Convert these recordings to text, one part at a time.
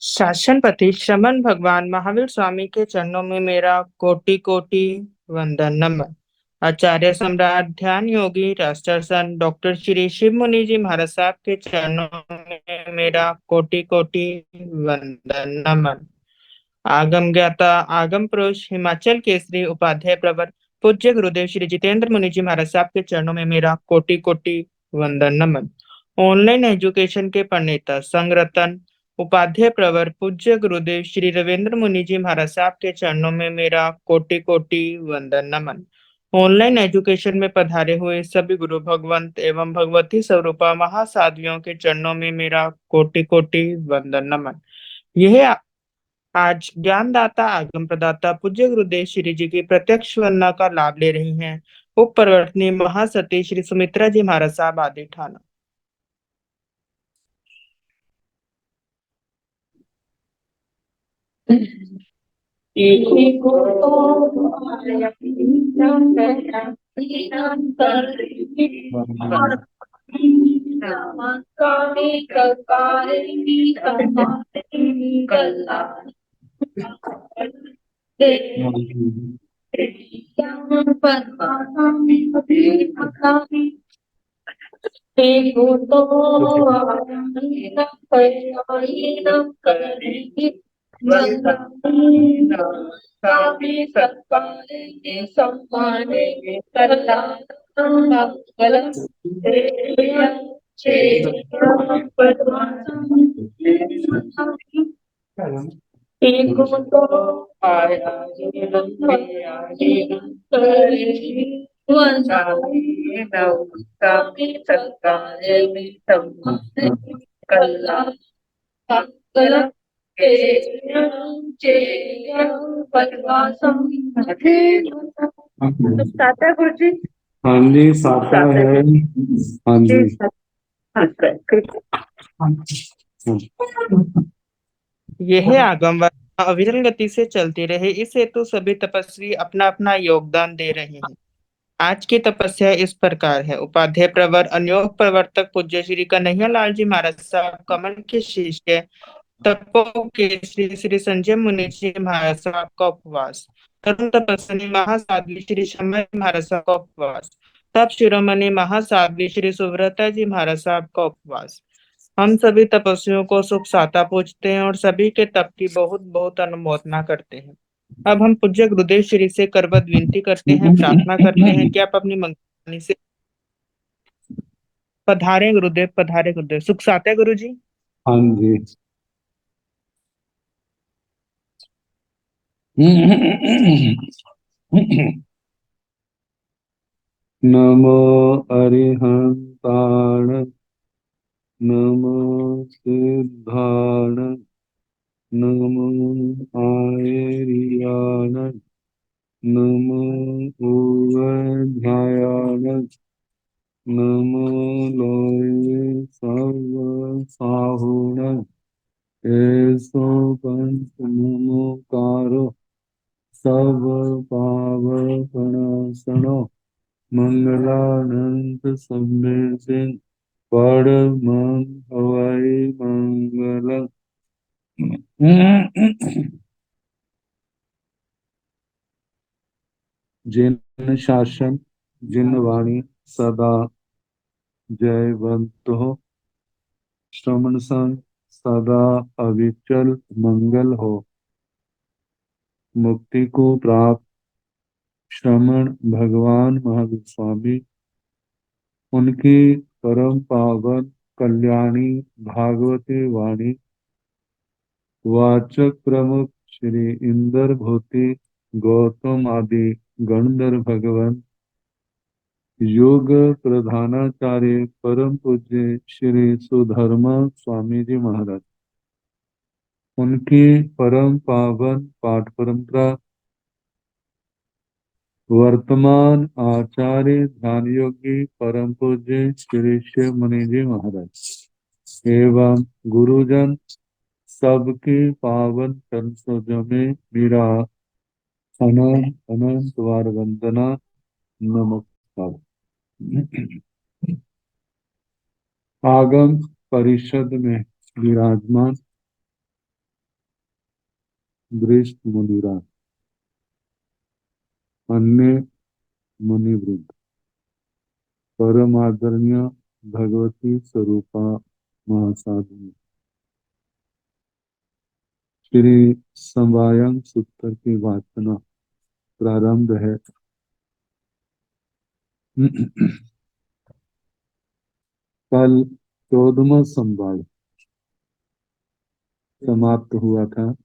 शासनपति श्रमण भगवान महावीर स्वामी के चरणों में मेरा कोटि कोटि वंदन नमन। आचार्य सम्राट ध्यान योगी राष्ट्रसंत डॉक्टर श्री शिव मुनि जी महाराज साहब के चरणों में मेरा कोटि कोटि वंदन नमन। आगम ज्ञाता आगम पुरुष हिमाचल केसरी उपाध्याय प्रवर पूज्य गुरुदेव श्री जितेंद्र मुनि जी महाराज साहब के चरणों में मेरा कोटि कोटि वंदन नमन। ऑनलाइन एजुकेशन के प्रणेता संघ रत्न उपाध्याय प्रवर पूज्य गुरुदेव श्री रविंद्र मुनि जी महाराज साहब के चरणों में मेरा कोटि कोटि वंदन नमन। ऑनलाइन एजुकेशन में पधारे हुए सभी गुरु भगवंत एवं भगवती स्वरूपा महासाध्वियों के चरणों में मेरा कोटि कोटि वंदन नमन। यह आज ज्ञानदाता आगम प्रदाता पूज्य गुरुदेव श्री जी की प्रत्यक्ष वंदना का लाभ ले रही हैं उप प्रवर्तनी महासती श्री सुमित्रा जी महाराज साहब आदि ठाना। साता गुरु जी। हाँ जी, साता है। हाँ जी। यह आगम अविरल गति से चलती रहे, इस हेतु सभी तपस्वी अपना अपना योगदान दे रहे हैं। आज की तपस्या इस प्रकार है। उपाध्याय प्रवर अन्योग प्रवर्तक पूज्य श्री कन्हैया लाल जी महाराज साहब कमल के शिष्य तपो के श्री श्री संजय मुनि जी महाराज साहब का उपवास। तरुण तपस्वी महासाध्वी श्री शंभर महाराज साहब का उपवास। तप शिरोमणि महासाध्वी श्री सुव्रता जी महाराज साहब का उपवास। हम सभी तपस्वियों को सुख साता पूजते हैं और सभी के तप की बहुत बहुत अनुमोदना करते हैं। अब हम पूज्य गुरुदेव श्री से करबद्ध विनती करते हैं, प्रार्थना करते हैं कि आप अपनी मंगनी से पधारे गुरुदेव, पधारे गुरुदेव। सुख साता गुरु जी। हाँ जी। नमो अरिहंताण नमो सिद्धाण नमो आयरियाण नमो उवध्यायाण नमो लोये सर्व साहुण ऐसो पंच नमोकारो सब पावपणासनो मंगलानंत सम्मेलन परमं हवै मंगलम्। जिन शासन जिन वाणी सदा जयवंत हो, श्रमण संग सदा अविचल मंगल हो। मुक्ति को प्राप्त श्रमण भगवान महावीर स्वामी, उनकी परम पावन कल्याणी भागवती वाणी वाचक प्रमुख श्री इंदर भूति गौतम आदि गणधर भगवान योग प्रधानाचार्य परम पूज्य श्री सुधर्मा स्वामी जी महाराज, उनकी परम पावन पाठ परंपरा वर्तमान आचार्य ध्यान योगी परम पूज्य श्री शिव मुनि जी महाराज एवं गुरुजन सबके पावन चरणों में मेरा अनंत अनंत बार वंदना नमस्कार। आगम परिषद में विराजमान वृष्ठ मुनिराज, अन्य मुनिवृंद, परम आदरणीय भगवती स्वरूपा महासाधु, श्री समवायन सूत्र की वाचना प्रारंभ है। कल 14वां संवाद समाप्त हुआ था।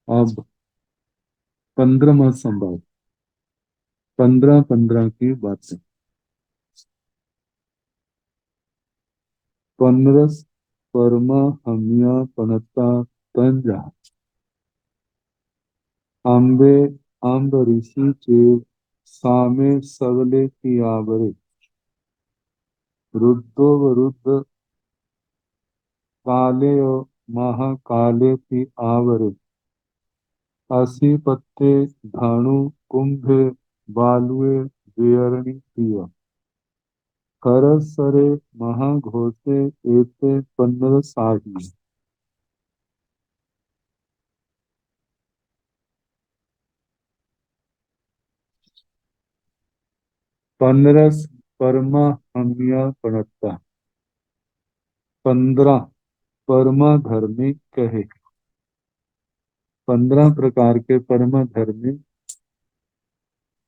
अब 15वां संवाद, 15-15 की बातें। 15 परमा हमिया पनता तंजा आंबे आंब ऋषि चेव सामे सबले की आवरे रुद्धो वरुद्ध काले महाकाले की आवरे असी पत्ते धानु कुंभे बालुए बेअरणी पिया खरसरे महाघोषे एते 15 साही। पंद्रस परमा हमिया पणता, 15 परमा धर्मी कहे। 15 प्रकार के परमा धर्मी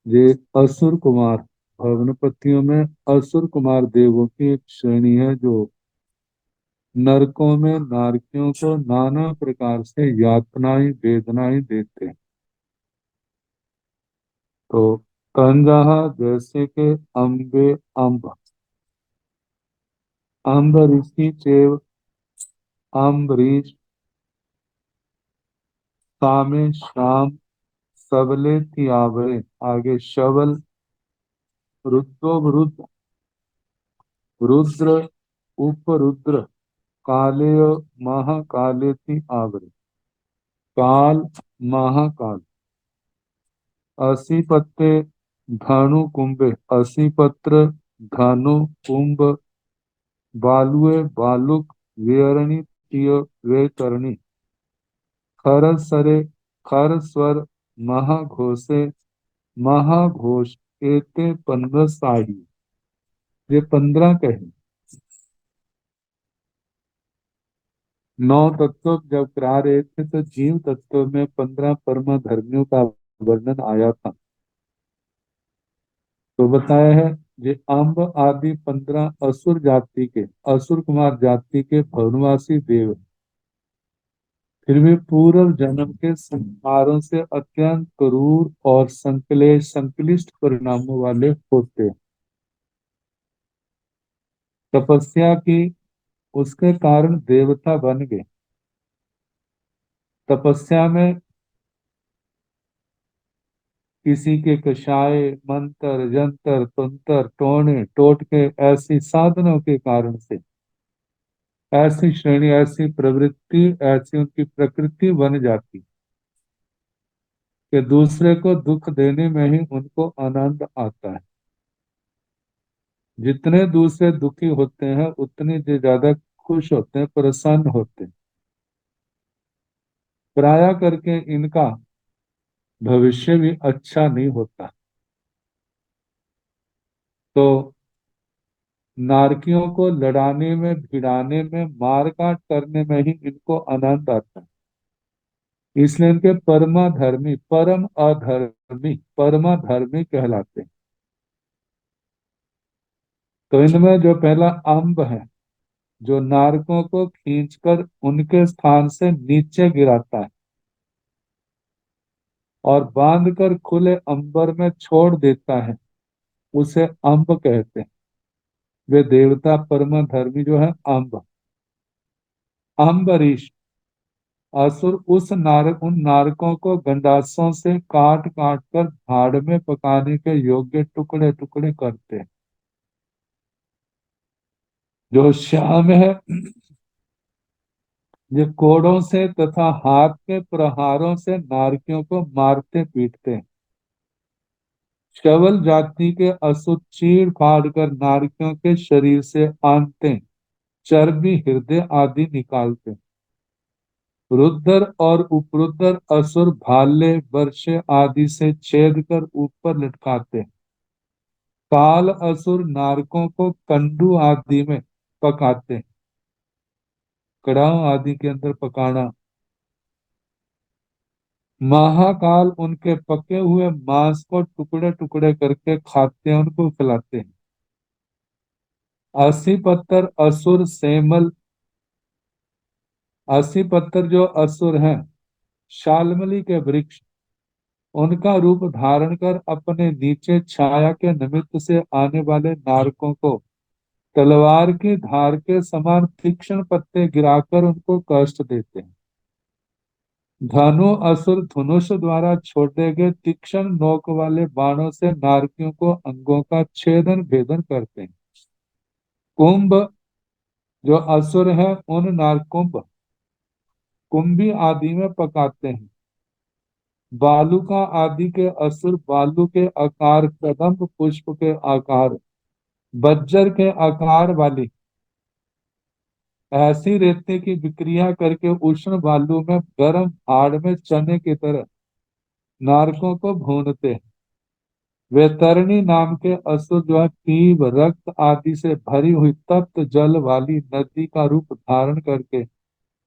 ये असुर कुमार, भवनपतियों में असुर कुमार देवों की एक श्रेणी है जो नरकों में नारकियों को नाना प्रकार से यातनाएं वेदनाएं देते हैं। तो कंजहा जैसे के अम्बे अम्ब, अम्ब ऋषि चेव अम्बरीश, सामे श्याम, सबले तियावरे, आगे शवल, रुद्रो रुद्र, रुद्र उपरुद्र, काले महाकाले ती आवरे, काल महाकाल, असी पत्ते धनु कुंभे, असी पत्र धनु कुंभ, बालुए बालुक, वेरणी तिय वेतरणी, खर सरे खर स्वर, महाघोषे महाघोष, एते 15 साही। ये 15 कहे। 9 तत्व जब करा रहे थे तो जीव तत्व में 15 परम धर्मियों का वर्णन आया था। तो बताया है ये अम्ब आदि 15 असुर जाति के, असुर कुमार जाति के भवनवासी देव हैं। फिर भी पूर्व जन्म के संस्कारों से अत्यंत क्रूर और संक्लिष्ट परिणामों वाले होते हैं। तपस्या की, उसके कारण देवता बन गए। तपस्या में किसी के कषाय मंत्र जंतर तंत्र टोने टोटके ऐसी साधनों के कारण से ऐसी श्रेणी, ऐसी प्रवृत्ति, ऐसी उनकी प्रकृति बन जाती कि दूसरे को दुख देने में ही उनको आनंद आता है। जितने दूसरे दुखी होते हैं उतने ज्यादा खुश होते हैं, प्रसन्न होते हैं। प्राय करके इनका भविष्य भी अच्छा नहीं होता। तो नारकियों को लड़ाने में, भिड़ाने में, मार काट करने में ही इनको आनंद आता है। इसलिए इनके परमाधर्मी, परम अधर्मी परमाधर्मी कहलाते हैं। तो इनमें जो पहला अंब है, जो नारकों को खींचकर उनके स्थान से नीचे गिराता है और बांधकर खुले अंबर में छोड़ देता है, उसे अंब कहते हैं। वे देवता परमाधर्मी जो है अंब। अम्बरीश, असुर उन नारकों को गंडासों से काट काट कर भाड़ में पकाने के योग्य टुकड़े टुकड़े करते हैं। जो श्याम है, ये कोड़ों से तथा हाथ के प्रहारों से नारकियों को मारते पीटते हैं। शवल जाति के असुर चीर फाड़ कर नारकियों के शरीर से आंतें, चर्बी, हृदय आदि निकालते हैं। रुद्र और उपरुद्र असुर भाले वर्षे आदि से छेद कर ऊपर लटकाते हैं। काल असुर नारकों को कंडू आदि में पकाते हैं, कड़ाह आदि के अंदर पकाना। महाकाल उनके पके हुए मांस को टुकड़े टुकड़े करके खाते हैं, उनको खिलाते हैं। अस्सी पत्थर असुर सेमल, अस्सी पत्थर जो असुर हैं, शालमली के वृक्ष, उनका रूप धारण कर अपने नीचे छाया के निमित्त से आने वाले नारकों को तलवार की धार के समान तीक्ष्ण पत्ते गिराकर उनको कष्ट देते हैं। धनु असुर धनुष द्वारा छोड़े गए तीक्ष्ण नोक वाले बाणों से नारकियों को अंगों का छेदन भेदन करते हैं। कुंभ जो असुर है, उन नारकुंभ कुंभी आदि में पकाते हैं। बालुका आदि के असुर बालू के आकार, कदम्ब पुष्प के आकार, बज्जर के आकार वाली ऐसी रेती की विक्रिया करके उष्ण बालू में गर्म हाड़ में चने की तरह नारकों को भूनते हैं। वैतरणी नाम के असुर जो है पीव रक्त आदि से भरी हुई तप्त जल वाली नदी का रूप धारण करके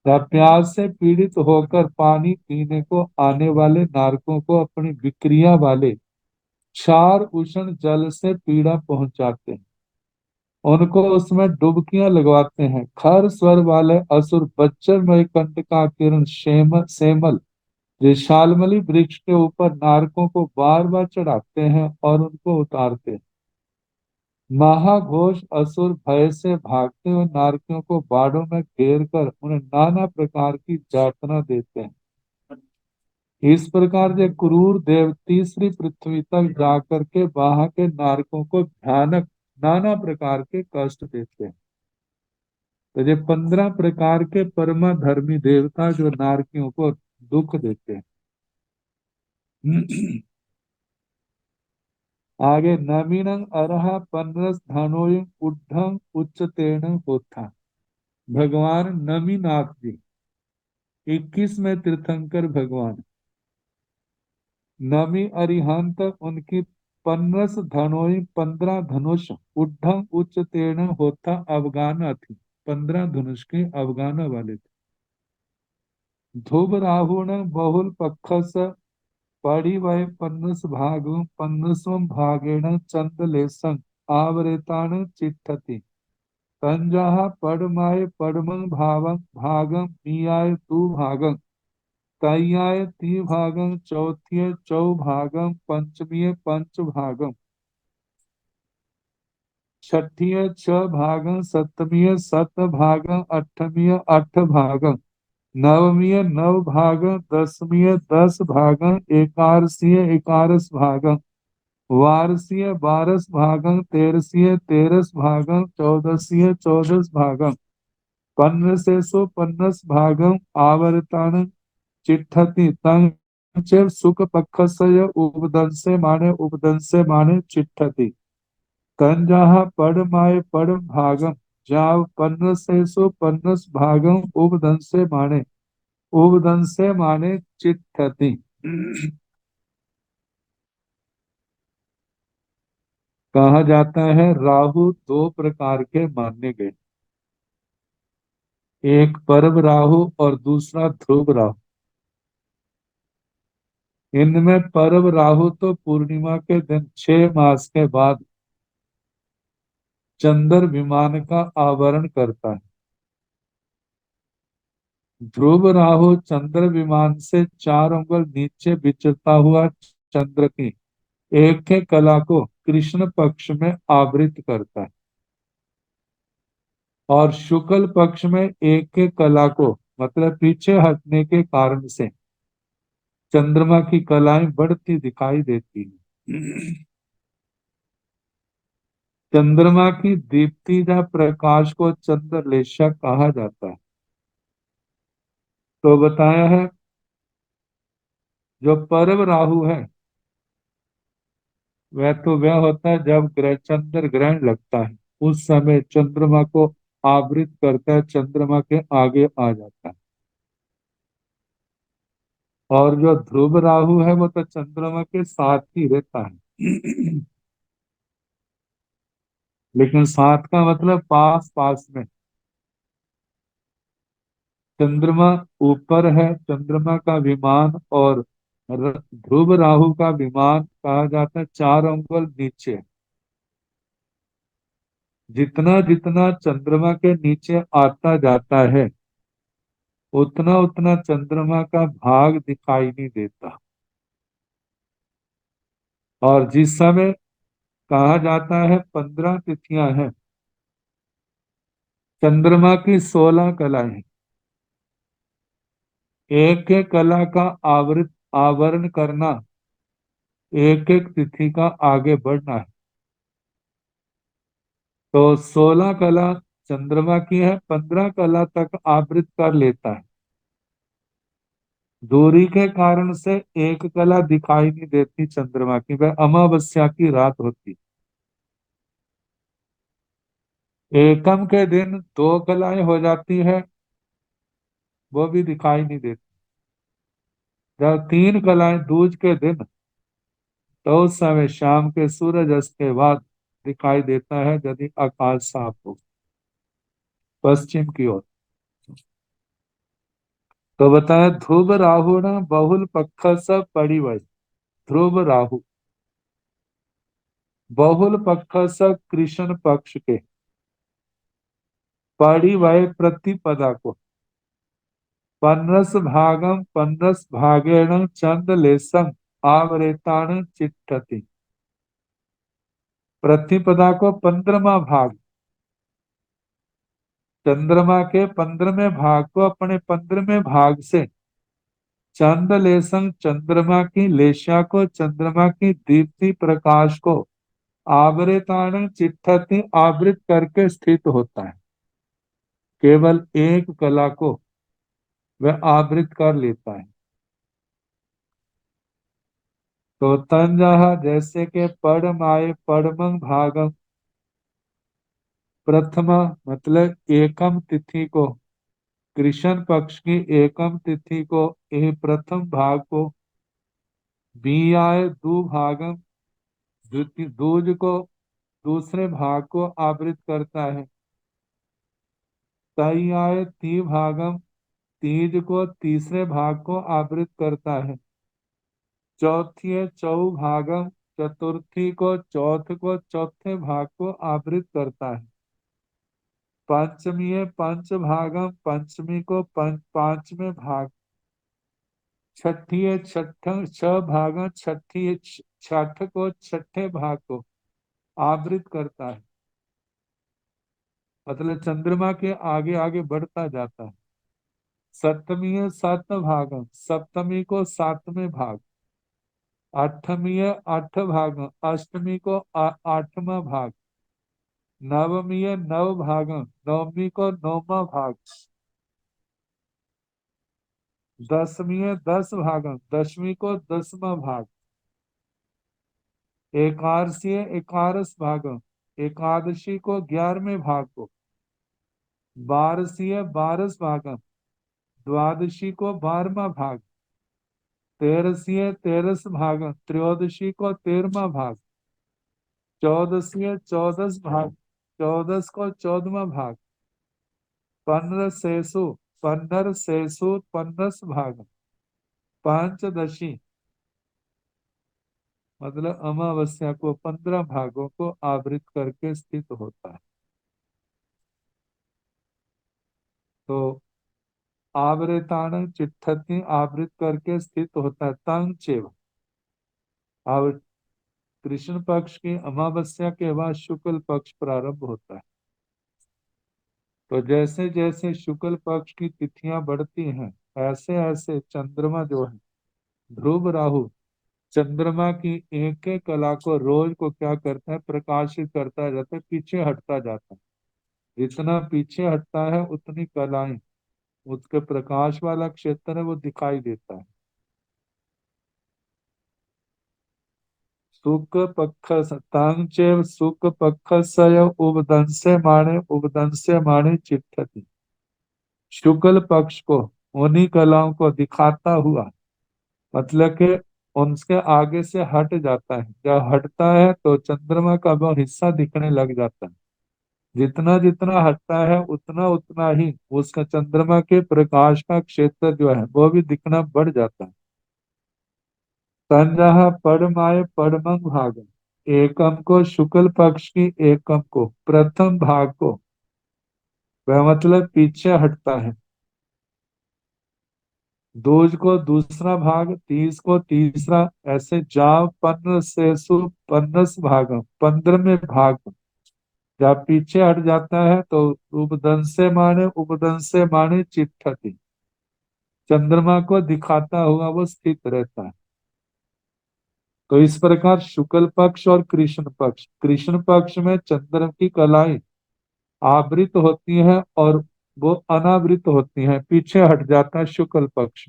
या प्यास से पीड़ित होकर पानी पीने को आने वाले नारकों को अपनी विक्रिया वाले क्षार उष्ण जल से पीड़ा पहुंचाते हैं, उनको उसमें डुबकियां लगवाते हैं। खर स्वर वाले असुर बच्चरमय कंठ का किरण सेमल विशालमली वृक्ष के ऊपर नारकों को बार बार चढ़ाते हैं और उनको उतारते हैं। महाघोष असुर भय से भागते हुए नारकियों को बाड़ों में घेर कर उन्हें नाना प्रकार की यातना देते हैं। इस प्रकार से क्रूर देव तीसरी पृथ्वी तक जाकर के वहां के नारकों को भयानक नाना प्रकार के कष्ट देते हैं। तो ये 15 प्रकार के परमा धर्मी देवता जो नारकियों को दुख देते हैं। आगे नमीनं अरह पन्नस धनोय उड्ढं उच्चतेन होता। भगवान नमीनाथ जी 21वें तीर्थंकर भगवान, नमी अरिहंत उनकी पन्नस धनोय 15 धनुष, उड्ढं उच्चतेन होता अवगाना थी, 15 धनुष के अवगाना वाले थे। ध्रुव राहुण बहुल पक्षस पड़ी वह पन्नस भाग पन्नसवं भागेण चंदलेशं आवरेतान चिट्ठति। तंजाः पडमाय पडमं भावं भागं मीयाय तु भागं तय्याय ति भागं चौथ्य चौ भागं पंचमीय पंच भागं छठीय छ भागं सप्तमीय सत भागं अष्टमीय अठ भागं नवमीय नव भागं दसमीय 10 भागं एकादशीय 11 भागं वारसीय 12 भागं तेरसीय 13 भागं चौदसीय 14 भागं पन्नसेसु पन्नस भागं आवर्तान चिट्ठति तंग सुख पक्षस्य उपदंसे माने चिट्ठति तंजाहा पड़ माय पड़ भागम जाव पन्नसेसु पन्नस भागं उपदंसे माने चिट्ठति। कहा जाता है राहु दो प्रकार के माने गए, एक परब राहु और दूसरा ध्रुव राहु। इनमें परब राहु तो पूर्णिमा के दिन 6 मास के बाद चंद्र विमान का आवरण करता है। ध्रुव राहु चंद्र विमान से 4 उंगल नीचे विचरता हुआ चंद्र की एक एक कला को कृष्ण पक्ष में आवृत करता है और शुक्ल पक्ष में एक एक कला को मतलब पीछे हटने के कारण से चंद्रमा की कलाएं बढ़ती दिखाई देती हैं। चंद्रमा की दीप्ति या प्रकाश को चंद्रलेशा कहा जाता है। तो बताया है जो परब राहु है वह तो वह होता है जब ग्रह चंद्र ग्रहण लगता है, उस समय चंद्रमा को आवृत करता है, चंद्रमा के आगे आ जाता है। और जो ध्रुव राहु है वो तो चंद्रमा के साथ ही रहता है। लेकिन साथ का मतलब पास पास में। चंद्रमा ऊपर है, चंद्रमा का विमान, और ध्रुव राहु का विमान कहा जाता है 4 अंगुल नीचे। जितना जितना चंद्रमा के नीचे आता जाता है उतना उतना चंद्रमा का भाग दिखाई नहीं देता। और जिस समय कहा जाता है 15 तिथियां हैं, चंद्रमा की 16 कलाएं हैं। एक एक कला का आवृत आवरण करना, एक एक तिथि का आगे बढ़ना है। तो 16 कला चंद्रमा की है, 15 कला तक आवृत कर लेता है। दूरी के कारण से एक कला दिखाई नहीं देती चंद्रमा की, वह अमावस्या की रात होती। एकम के दिन 2 कलाएं हो जाती है, वो भी दिखाई नहीं देती। जब 3 कलाएं दूज के दिन, तो उस समय शाम के सूरज अस्त के बाद दिखाई देता है, यदि आकाश साफ हो, पश्चिम की ओर। तो बताया ध्रुव राहु न बहुल पक्ष सब परिवय। ध्रुव राहु बहुल पक्ष सब कृष्ण पक्ष के परिवय प्रतिपदा को पन्नस भागम पन्नस भागेण चंद लेसम आवरेताण चिट्ठति। प्रतिपदा को 15वां भाग, चंद्रमा के 15वें भाग को अपने 15वें भाग से चंद लेसम, चंद्रमा की लेशा को, चंद्रमा की दीप्ति प्रकाश को आवृतान चिट्ठति आवृत करके स्थित होता है। केवल एक कला को वह आवृत कर लेता है। तो तंजः जैसे के पड़माए पड़मंग भागम, प्रथमा मतलब एकम तिथि को, कृष्ण पक्ष की एकम तिथि को, ए प्रथम भाग को, बी आए दु भागम द्वितीय दूज को दूसरे भाग को आवृत करता है। तई आए ती भागम तीज को तीसरे भाग को आवृत करता है। चौथी है चौ भागम चतुर्थी को चौथ को चौथे भाग को आवृत करता है। पंचमी है पंच भागम पंचमी को पांचवें भाग। छठी है छठ 6 भागम छठी है छठ को छठे भाग को आवृत करता है। मतलब चंद्रमा के आगे आगे बढ़ता जाता है। सप्तमी है 7 भागम सप्तमी को 7वें भाग। अष्टमी है 8 भागम अष्टमी को 8वां भाग। नवमी है 9 भागम नवमी को 9वां भाग। दसवीं है 10 भागम दसवीं को 10वां भाग। एकादशी है 11 भागम एकादशी को 11वें भाग को। बारसी है 12 भागम द्वादशी को 12वां भाग। तेरसी है 13 भागम त्रयोदशी को 13वां भाग। चौदसी है 14 भाग चौदस को 14वां भाग। पंद्रह सेसु 15 भाग। पंचदशी मतलब अमावस्या को 15 भागों को आवृत करके स्थित होता है। तो आवृतान चिट्ठति आवृत करके स्थित होता है। तंग चेव अब कृष्ण पक्ष की अमावस्या के बाद शुक्ल पक्ष प्रारंभ होता है। तो जैसे जैसे शुक्ल पक्ष की तिथियां बढ़ती हैं, ऐसे ऐसे चंद्रमा जो है ध्रुव राहु चंद्रमा की एक एक कला को रोज को क्या करता है, प्रकाशित करता जाता है, पीछे हटता जाता है। जितना पीछे हटता है उतनी कलाएं, उसके प्रकाश वाला क्षेत्र है वो दिखाई देता है। सुख पक्ष तांचेव सुख पक्षस्य उपदंस्य माणे चिट्ठति। शुक्ल पक्ष को उन्हीं कलाओं को दिखाता हुआ मतलब कि उनके आगे से हट जाता है। जब हटता है तो चंद्रमा का वो हिस्सा दिखने लग जाता है। जितना जितना हटता है उतना उतना ही उसका चंद्रमा के प्रकाश का क्षेत्र जो है वो भी दिखना बढ़ जाता है। तंजः पड़माय पड़मंग भाग, एकम को शुक्ल पक्ष की एकम को प्रथम भाग को, वह मतलब पीछे हटता है। दूज को दूसरा भाग, तीस को तीसरा, ऐसे जाव पन्र सेसु पन्नस भागम, 15वें भाग। जब पीछे हट जाता है तो उपदंसे माने चिट्ठति, चंद्रमा को दिखाता हुआ वो स्थित रहता है। तो इस प्रकार शुक्ल पक्ष और कृष्ण पक्ष में चंद्र की कलाएं आवृत होती हैं और वो अनावृत होती हैं, पीछे हट जाता है शुक्ल पक्ष।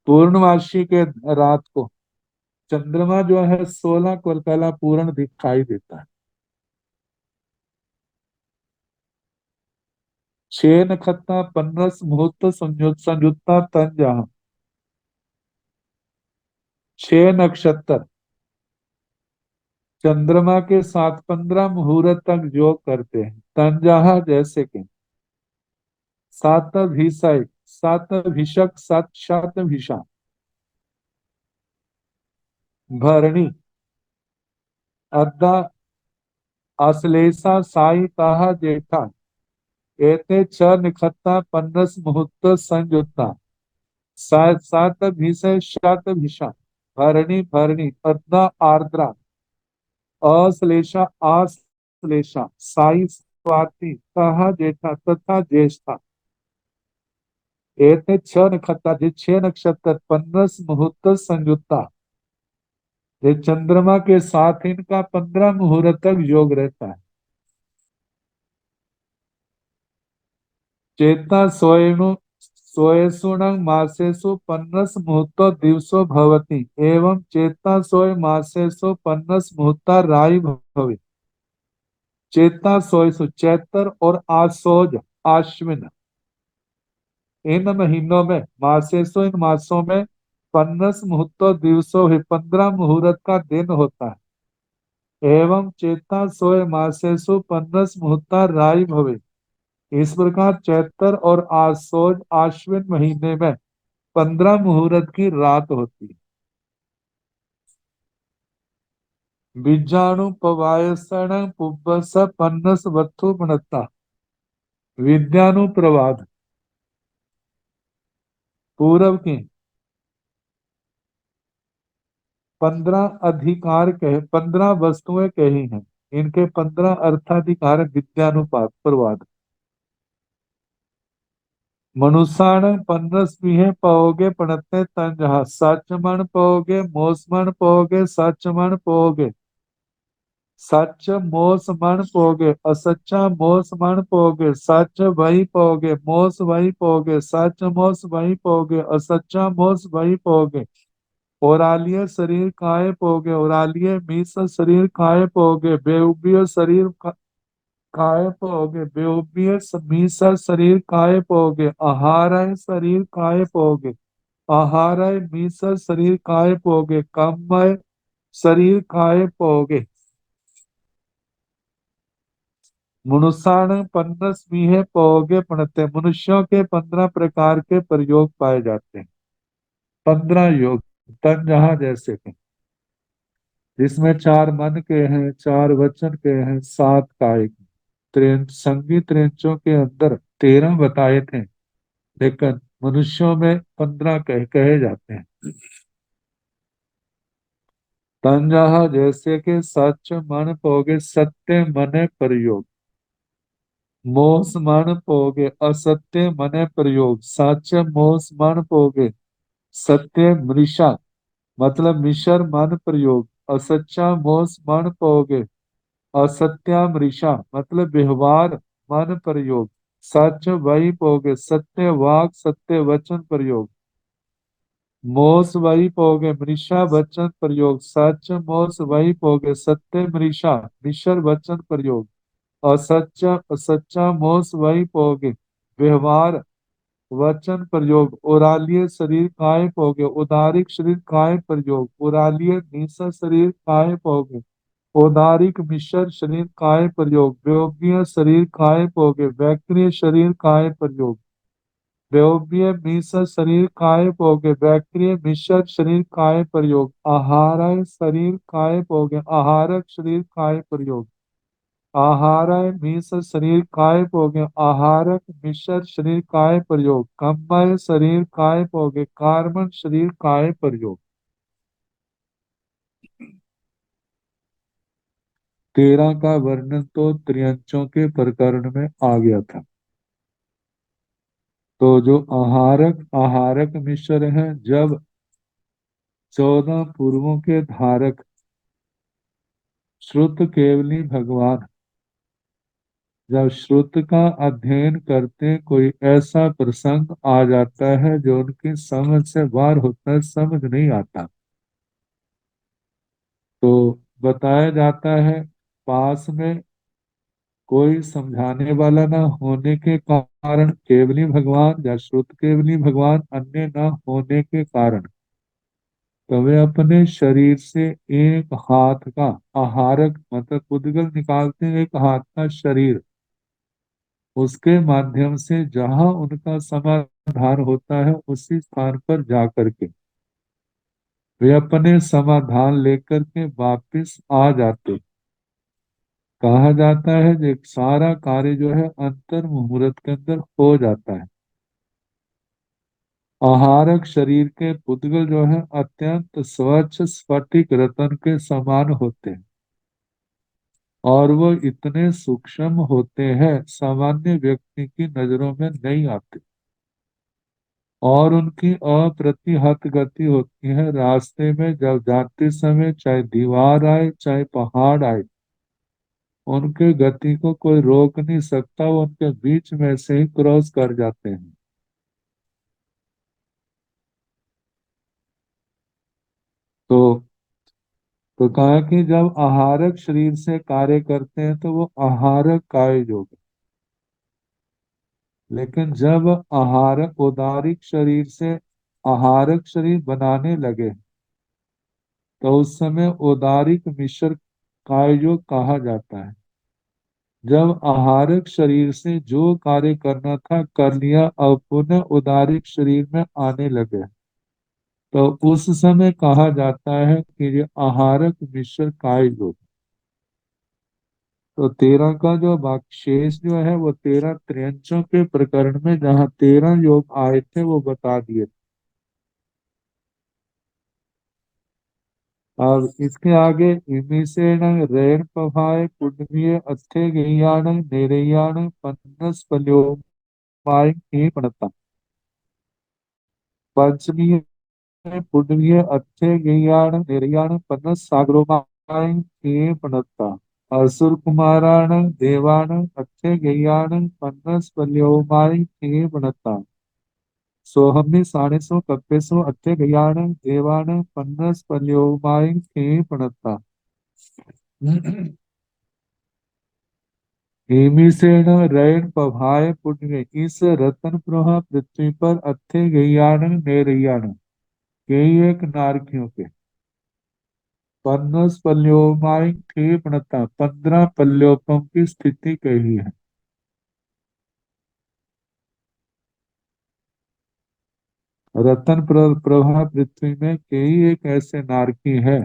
पूर्णमासी के रात को चंद्रमा जो है 16 कला पूर्ण दिखाई देता है। 6 नक्षत्र 15 मुहूर्त संयुक्ता तन, जहाँ 6 नक्षत्र चंद्रमा के साथ 15 मुहूर्त तक योग करते हैं। तन जहाँ जैसे कि सात भिषक, सात भिषक, सात शात भिषा, भरणी, अद्दा, अश्लेषा, साई ताहा जेठा, एते छ निखत्ता 15 मुहूर्त संयुक्ता, सात सात भीषण शात भीषा, भरणी भरणी, अद्दा आर्द्रा, अश्लेषा आश्लेषा, साई स्वाति ताहा जेठा तथा ज्येष्ठा, एते छ नक्षत्र, ये 6 नक्षत्र 15 मुहूर्त संयुक्ता, ये चंद्रमा के साथ इनका 15 मुहूर्त तक योग रहता है। चेता सोएनु सोएसुण मासेषु 15 मुहूर्त दिवसो भवति, एवं चेता सोए मासेषु 15 मुहूर्त राय भवे। चेता सोएसु चैत्र और आसोज आश्विन, इन महीनों में, मासेषु इन मासों में, 15 मुहूर्त दिवसों ही 15 मुहूर्त का दिन होता है। एवं चेता सोए मासेषु 15 मुहूर्त राय भवे। इस प्रकार चैत्र और आसोज आश्विन महीने में 15 मुहूर्त की रात होती है। बीजाणु पवायसण पुब्बस पन्नस वत्थु बनता, विद्यानुप्रवाद, पूर्व की 15 अधिकार कहे, 15 वस्तुएं कही हैं। इनके 15 अर्थाधिकार विद्यानुपात प्रवाद। मनुष्याण पन्नस भी पाओगे पढ़ते तन, जहा सच मन पाओगे, मोस मन पाओगे, सच मन पाओगे, सच मोस मन पोगे, असच्चा मोस मन पोगे, सच वही पोगे, मोस वही पोगे, सच मोस वही पोगे, असच्चा मोस वही पोगे। ओरालिय शरीर काय पोगे, ओरालिय मीस शरीर काय पोगे, बेउबिय शरीर काय पोगे, बेउबिय मीस शरीर काय पोगे, आहारय शरीर काय पोगे, आहारय मीस शरीर काय पोगे, कमय शरीर काय पोगे। मनुष्याण पन्नस बीहे पौगे पढ़ते, मनुष्यों के 15 प्रकार के प्रयोग पाए जाते हैं। 15 योग, तन जहाँ जैसे के, जिसमें 4 मन के हैं, 4 वचन के हैं, 7 काय के। संगी त्रेंचों के अंदर 13 बताए थे, लेकिन मनुष्यों में 15 कहे जाते हैं। तन जहाँ जैसे के सच मन पोगे, सत्य मने प्रयोग, मोस मन पोगे, असत्य मने प्रयोग, सच मोस मन पोगे, सत्य मृषा मतलब मिशर मन प्रयोग, असच्चा मोस मन पोगे, असत्या मृषा मतलब व्यवहार मन प्रयोग, सच वही पोगे, सत्य वाक सत्य वचन प्रयोग, मोस वही पोगे, मृषा वचन प्रयोग, सच मोस वही पोगे, सत्य मृषा मिशर वचन प्रयोग, असच्चा असच्चा मोस वही पोगे, व्यवहार वचन प्रयोग ओरालीय शरीर काय पोगे, उदारिक शरीर काय प्रयोग ओरालीय निसा शरीर काय पोगे, औदारिक मिश्र शरीर काय प्रयोग व्योमीय शरीर काय पोगे, वैक्रिय शरीर काय प्रयोग व्योमीय मिश्र शरीर काय पोगे, वैक्रिय मिश्र शरीर काय प्रयोग आहार शरीर काय पोगे, आहारक शरीर काय प्रयोग आहार मिश्र शरीर काय पोगे, आहारक मिश्र शरीर काय प्रयोग कम्मय शरीर काय पोगे, कार्बन शरीर काय प्रयोग। 13 का वर्णन तो त्रियंचों के प्रकरण में आ गया था। तो जो आहारक आहारक मिश्र है, जब 14 पूर्वों के धारक श्रुत केवली भगवान जब श्रुत का अध्ययन करते कोई ऐसा प्रसंग आ जाता है जो उनकी समझ से बाहर होता है, समझ नहीं आता, तो बताया जाता है पास में कोई समझाने वाला न होने के कारण केवली भगवान या श्रुत केवली भगवान अन्य न होने के कारण तो वे अपने शरीर से एक हाथ का आहारक मतलब उद्गल निकालते हैं, एक हाथ का शरीर उसके माध्यम से जहां उनका समाधान होता है उसी स्थान पर जाकर के वे अपने समाधान लेकर के वापिस आ जाते। कहा जाता है कि सारा कार्य जो है अंतर मुहूर्त के अंदर हो जाता है। आहारक शरीर के पुद्गल जो है अत्यंत स्वच्छ स्फटिक रत्न के समान होते हैं और वो इतने सूक्ष्म होते हैं सामान्य व्यक्ति की नजरों में नहीं आते और उनकी अप्रतिहत गति होती है। रास्ते में जब जाते समय चाहे दीवार आए चाहे पहाड़ आए उनके गति को कोई रोक नहीं सकता, वो उनके बीच में से ही क्रॉस कर जाते हैं। तो तो कहा कि जब आहारक शरीर से कार्य करते हैं तो वो आहारक काय योग है। लेकिन जब आहारक उदारिक शरीर से आहारक शरीर बनाने लगे तो उस समय उदारिक मिश्र काय योग कहा जाता है। जब आहारक शरीर से जो कार्य करना था कर लिया अब पुनः उदारिक शरीर में आने लगे तो उस समय कहा जाता है कि ये आहारक मिश्र काय योग। तो 13 का जो बाकी शेष जो है वो 13 त्रियंचों के प्रकरण में जहाँ 13 योग आए थे वो बता दिए। अब इसके आगे इमिसेण रेण पभाय पुण्य अच्छे गेयाण नेरेयाण पन्नस पल्योमाय ही पड़ता पंचमी पुण्य अच्छे गेयाण नेरेयाण पन्नस सागरोमाय ही पड़ता असुर कुमाराण देवाण अच्छे गेयाण पन्नस पल्योमाय ही पड़ता सोहमनी साणेसो कप्पेसो अच्छे गेयाण देवाण पन्नस पल्योमाय ही पड़ता हेमिसेन रैन पभाय पुण्य इस रतन प्रभा पृथ्वी पर अथे गैयान नेरैयान कई एक नारकियों के पन्नस पल्योमाई क्षेपणता 15 पल्योपम की स्थिति कही है। रतन प्रभा पृथ्वी में कई एक ऐसे नारकी है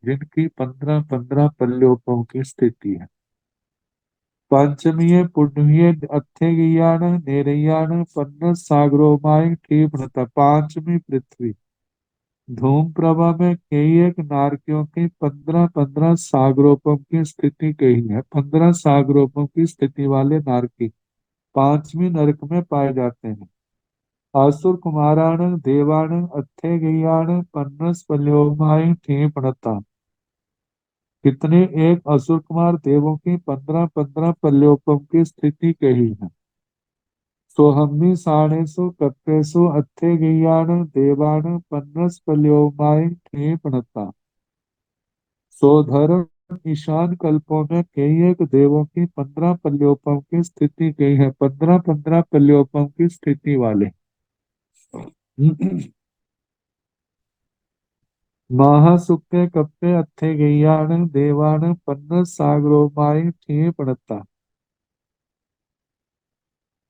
जिनकी 15-15 पल्योपम की स्थिति है। पंचमीय पुण्य अथे गैयान नेरैयान पन्नस सागरोमाई क्षेपणता पांचवी पृथ्वी धूम प्रभा में कई एक नारकियों की 15-15 सागरोपम की स्थिति कही है। 15 सागरोपम की स्थिति वाले नारकी पांचवी नरक में पाए जाते हैं। असुर कुमाराण देवाण अथे गयाण पन्नस पल्योमाई पड़ता कितने एक असुर कुमार देवों की 15-15 पल्योपम की स्थिति कही है। सोहम्नी साणेसु कप्पेसु अथे गयाण देवाण पन्नस पल्योमाई पड़ता सोधर्म ईशान कल्पों में कई एक देवों की 15 पल्योपम की स्थिति कही है। 15-15 पल्योपम की स्थिति वाले महासुखे कप्पे अथे गैयाण देवाण पन्न सागरोमाई ठे पड़ता।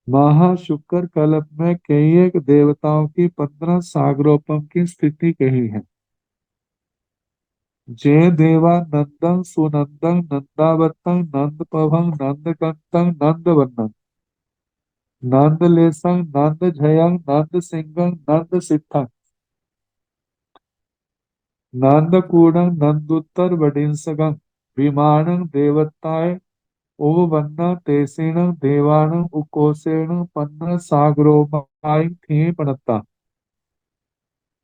महाशुक्र कल्प में कई एक देवताओं की 15 सागरोपम की स्थिति कही है। जय देवा नंदन सुनंदन नंदावतं नंद पवं नंद कंतं नंद वनन नंद लेसं नंद झयं नंद सिंहं नंद सिद्धं नंद कूडं नंदुत्तर वडिंसगं विमानं देवताय उवन्न तेसिनं देवानं उकोसेनं पन्न सागरोमाई थी पणता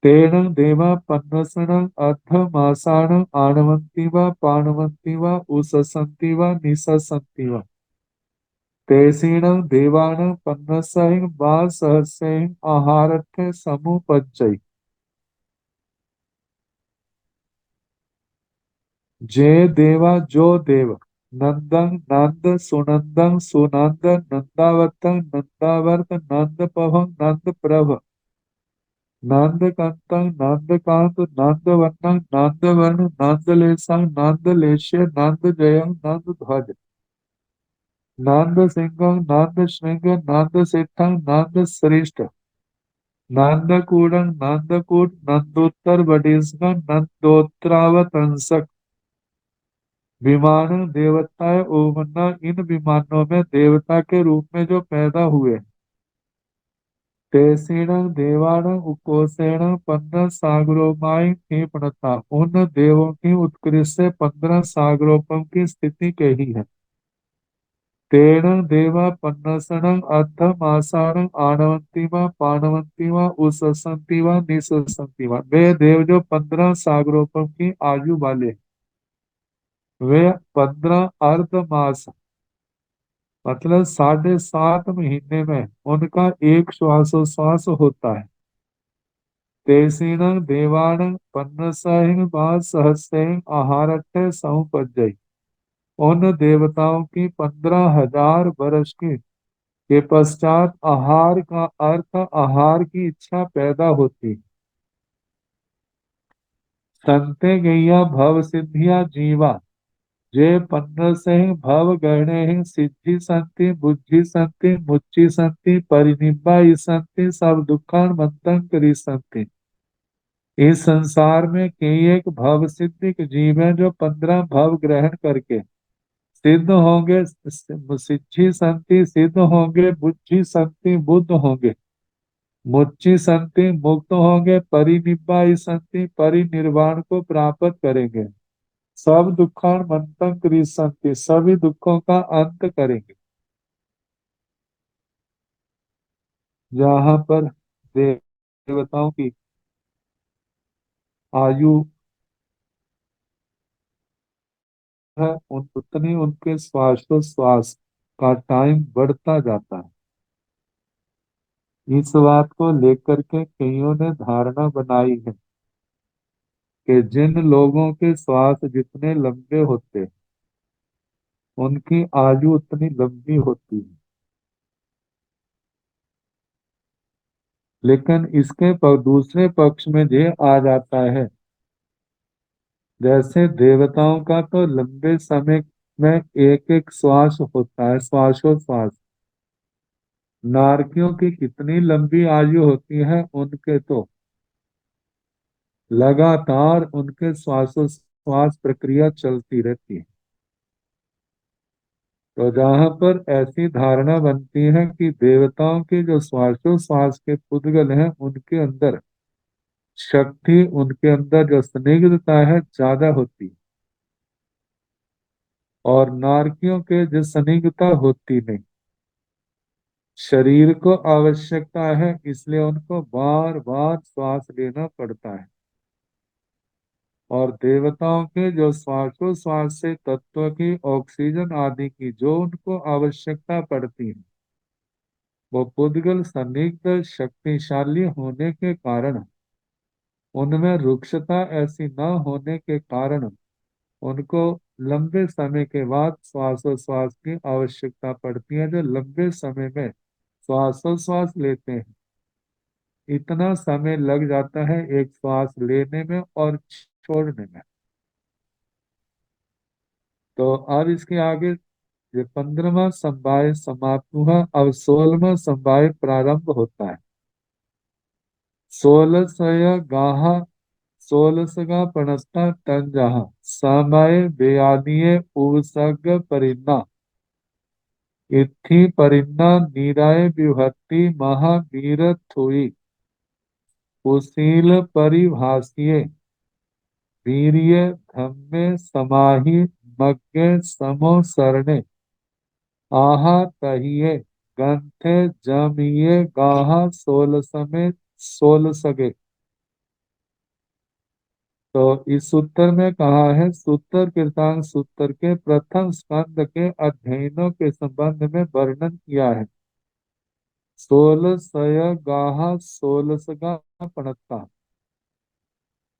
तेन देवा पन्नसनं अर्धमासानं आणवन्ति वा पाणवन्ति वा उससन्ति वा निससन्ति वा तेसीनं देवानं पन्नसैः वा सहस्रैः आहारस्य समुपज्जै जय देवा जो देव नंदं नंद सुनंदं सुनंद नंदावतं नंदावर्त नंद पवं नंद प्रभ नंद कंतं नंद कांत नंद वर्णं नंद वर्ण नंद लेसं नंद लेश्य नंद जयं नंद ध्वज नंद सिंहं नंद श्रृंग नंद सिद्धं नंद श्रेष्ठ नंद कूडं नंद कूट नंदोत्तर वडिस्क नंदोत्रावतंसक विमान देवता ओवन्ना इन विमानों में देवता के रूप में जो पैदा हुए तेसीण देवाण उकोसेण पन्ना सागरोमाई पड़ता उन देवों की उत्कृष्ट से 15 सागरोपम की स्थिति कही है। तेन देवा पन्नसण अर्धमासाण आणवंती वा पाणवंती वा उससंती वा निससंती वा वे देव जो 15 सागरोपम की आयु वाले हैं, वे 15 अर्धमास मतलब 7.5 महीने में उनका एक श्वासोश्वास होता है। तेसीण देवाण पन्नसैः वा सहस्रैः आहारठ्य समुपज्जै उन देवताओं की 15,000 वर्ष के पश्चात आहार का अर्थ आहार की इच्छा पैदा होती। संते गैया भव सिद्धिया जीवा जे पन्न से भव गणे सिद्धि संति बुद्धि संति मुच्ची संति परिनिब्बा संति सब दुखान मंतन करी संति। इस संसार में कई एक भव सिद्धि के जीव हैं जो 15 भव ग्रहण करके सिद्ध होंगे, सिद्धि संति सिद्ध होंगे, बुद्धि संति बुद्ध होंगे, मुच्ची संति मुक्त होंगे, परिनिब्बा संति परिनिर्वाण को प्राप्त करेंगे, सब दुखान मंतन क्रिसंति सभी दुखों का अंत करेंगे। जहाँ पर देवताओं की आयु है उतनी उनके श्वासोश्वास का टाइम बढ़ता जाता है। इस बात को लेकर के कईयों ने धारणा बनाई है कि जिन लोगों के श्वास जितने लंबे होते हैं उनकी आयु उतनी लंबी होती है। लेकिन इसके दूसरे पक्ष में ये आ जाता है जैसे देवताओं का तो लंबे समय में एक एक श्वास होता है श्वासोश्वास। नारकियों की कितनी लंबी आयु होती है उनके तो लगातार उनके श्वासोश्वास प्रक्रिया चलती रहती है। तो जहां पर ऐसी धारणा बनती है कि देवताओं के जो श्वासोश्वास के पुद्गल हैं उनके अंदर शक्ति उनके अंदर जो स्निग्धता है ज्यादा होती है और नारकियों के जो स्निग्धता होती नहीं। शरीर को आवश्यकता है इसलिए उनको बार बार श्वास लेना पड़ता है और देवताओं के जो श्वासोश्वास से तत्व की ऑक्सीजन आदि की जो उनको आवश्यकता पड़ती है वो पुद्गल संदिग्ध शक्तिशाली होने के कारण उनमें रुक्षता ऐसी न होने के कारण उनको लंबे समय के बाद श्वासोश्वास की आवश्यकता पड़ती है। जो लंबे समय में श्वासोश्वास लेते हैं इतना समय लग जाता है एक श्वास लेने में और छोड़ने में। तो अब इसके आगे ये 15वां समवाय समाप्त हुआ, अब 16वां समवाय प्रारंभ होता है। 16 गाहा 16 प्रणस्ता तंजहा समय बेआनिये उवसग परिन्ना इत्थि परिन्ना नीराय विभक्ति महावीर थुई कुशील परिभाषिये वीर्य धम्मे समाहि मग्गे समो सरणे आहा तहिए गंथे जमिये गाहा सोल सगे। तो इस सूत्र में कहा है, सूत्र कीर्तान सूत्र के प्रथम स्कंद के अध्ययनों के संबंध में वर्णन किया है। 16 गाहा 16 पणता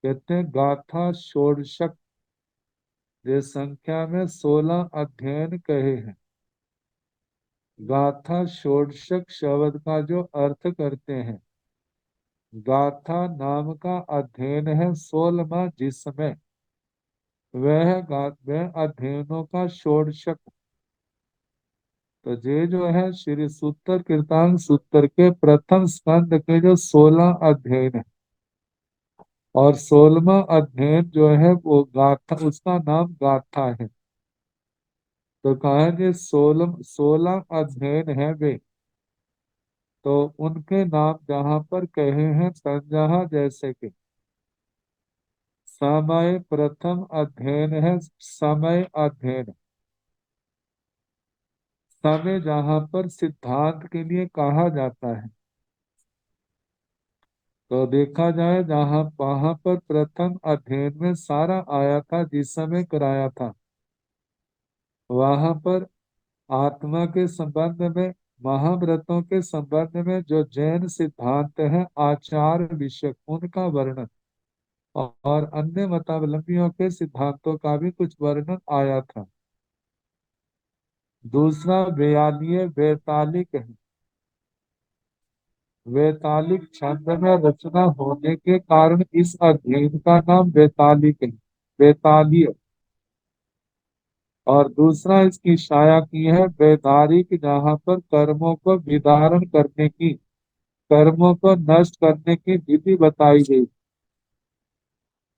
कहते हैं गाथा षोडशक, ये संख्या में 16 अध्ययन कहे हैं। गाथा षोडशक शब्द का जो अर्थ करते हैं, गाथा नाम का अध्ययन है 16वां, जिसमें वह अध्ययनों का षोडशक। तो ये जो है श्री सूत्र कीर्तन सूत्र के प्रथम स्कंद के जो 16 अध्ययन है, और 16वां अध्ययन जो है वो गाथा, उसका नाम गाथा है। तो कहा कि 16 अध्ययन है वे, तो उनके नाम जहाँ पर कहे हैं तंजहा, जैसे कि समय प्रथम अध्ययन है समय अध्ययन। समय जहाँ पर सिद्धांत के लिए कहा जाता है, तो देखा जाए जहाँ वहां पर प्रथम अध्ययन में सारा आया था, जिस समय कराया था वहां पर आत्मा के संबंध में, महाव्रतों के संबंध में जो जैन सिद्धांत है आचार विषय, उनका वर्णन और अन्य मतावलंबियों के सिद्धांतों का भी कुछ वर्णन आया था। दूसरा वेयालीय वैतालिक है। वैतालिक छंद में रचना होने के कारण इस अध्ययन का नाम वैतालिक है, वैतालीय। और दूसरा इसकी छाया की है वैधारिक, जहाँ पर कर्मों को विदारण करने की, कर्मों को नष्ट करने की विधि बताई गई।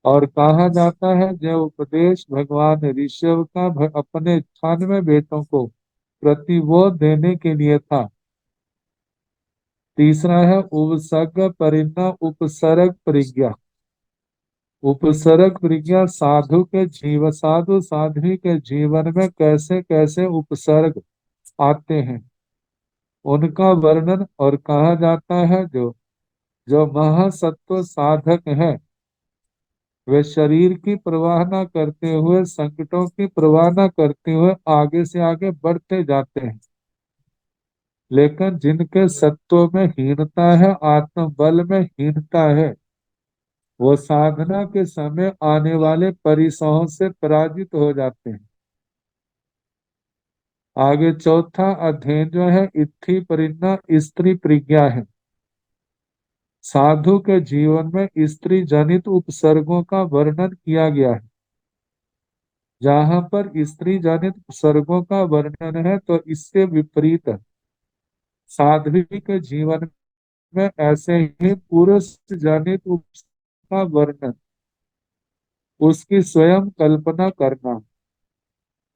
और कहा जाता है जो उपदेश भगवान ऋषभ का अपने 96 बेटों को प्रतिबोध देने के लिए था। तीसरा है उपसर्ग परिणा उपसर्ग प्रज्ञा। उपसर्ग प्रज्ञा साधु साध्वी के जीवन में कैसे कैसे उपसर्ग आते हैं, उनका वर्णन। और कहा जाता है जो जो महासत्व साधक है, वे शरीर की परवाह न करते हुए, संकटों की परवाह न करते हुए आगे से आगे बढ़ते जाते हैं। लेकिन जिनके सत्व में हीनता है, आत्मबल में हीनता है, वो साधना के समय आने वाले परिसहों से पराजित हो जाते हैं। आगे चौथा अध्ययन जो है इत्थि परिज्ञा स्त्री प्रज्ञा है। साधु के जीवन में स्त्री जनित उपसर्गों का वर्णन किया गया है। जहाँ पर स्त्री जनित उपसर्गों का वर्णन है, तो इससे विपरीत साध्वी के जीवन में ऐसे ही पुरुष जनित उपसर्ग का वर्णन, उसकी स्वयं कल्पना करना।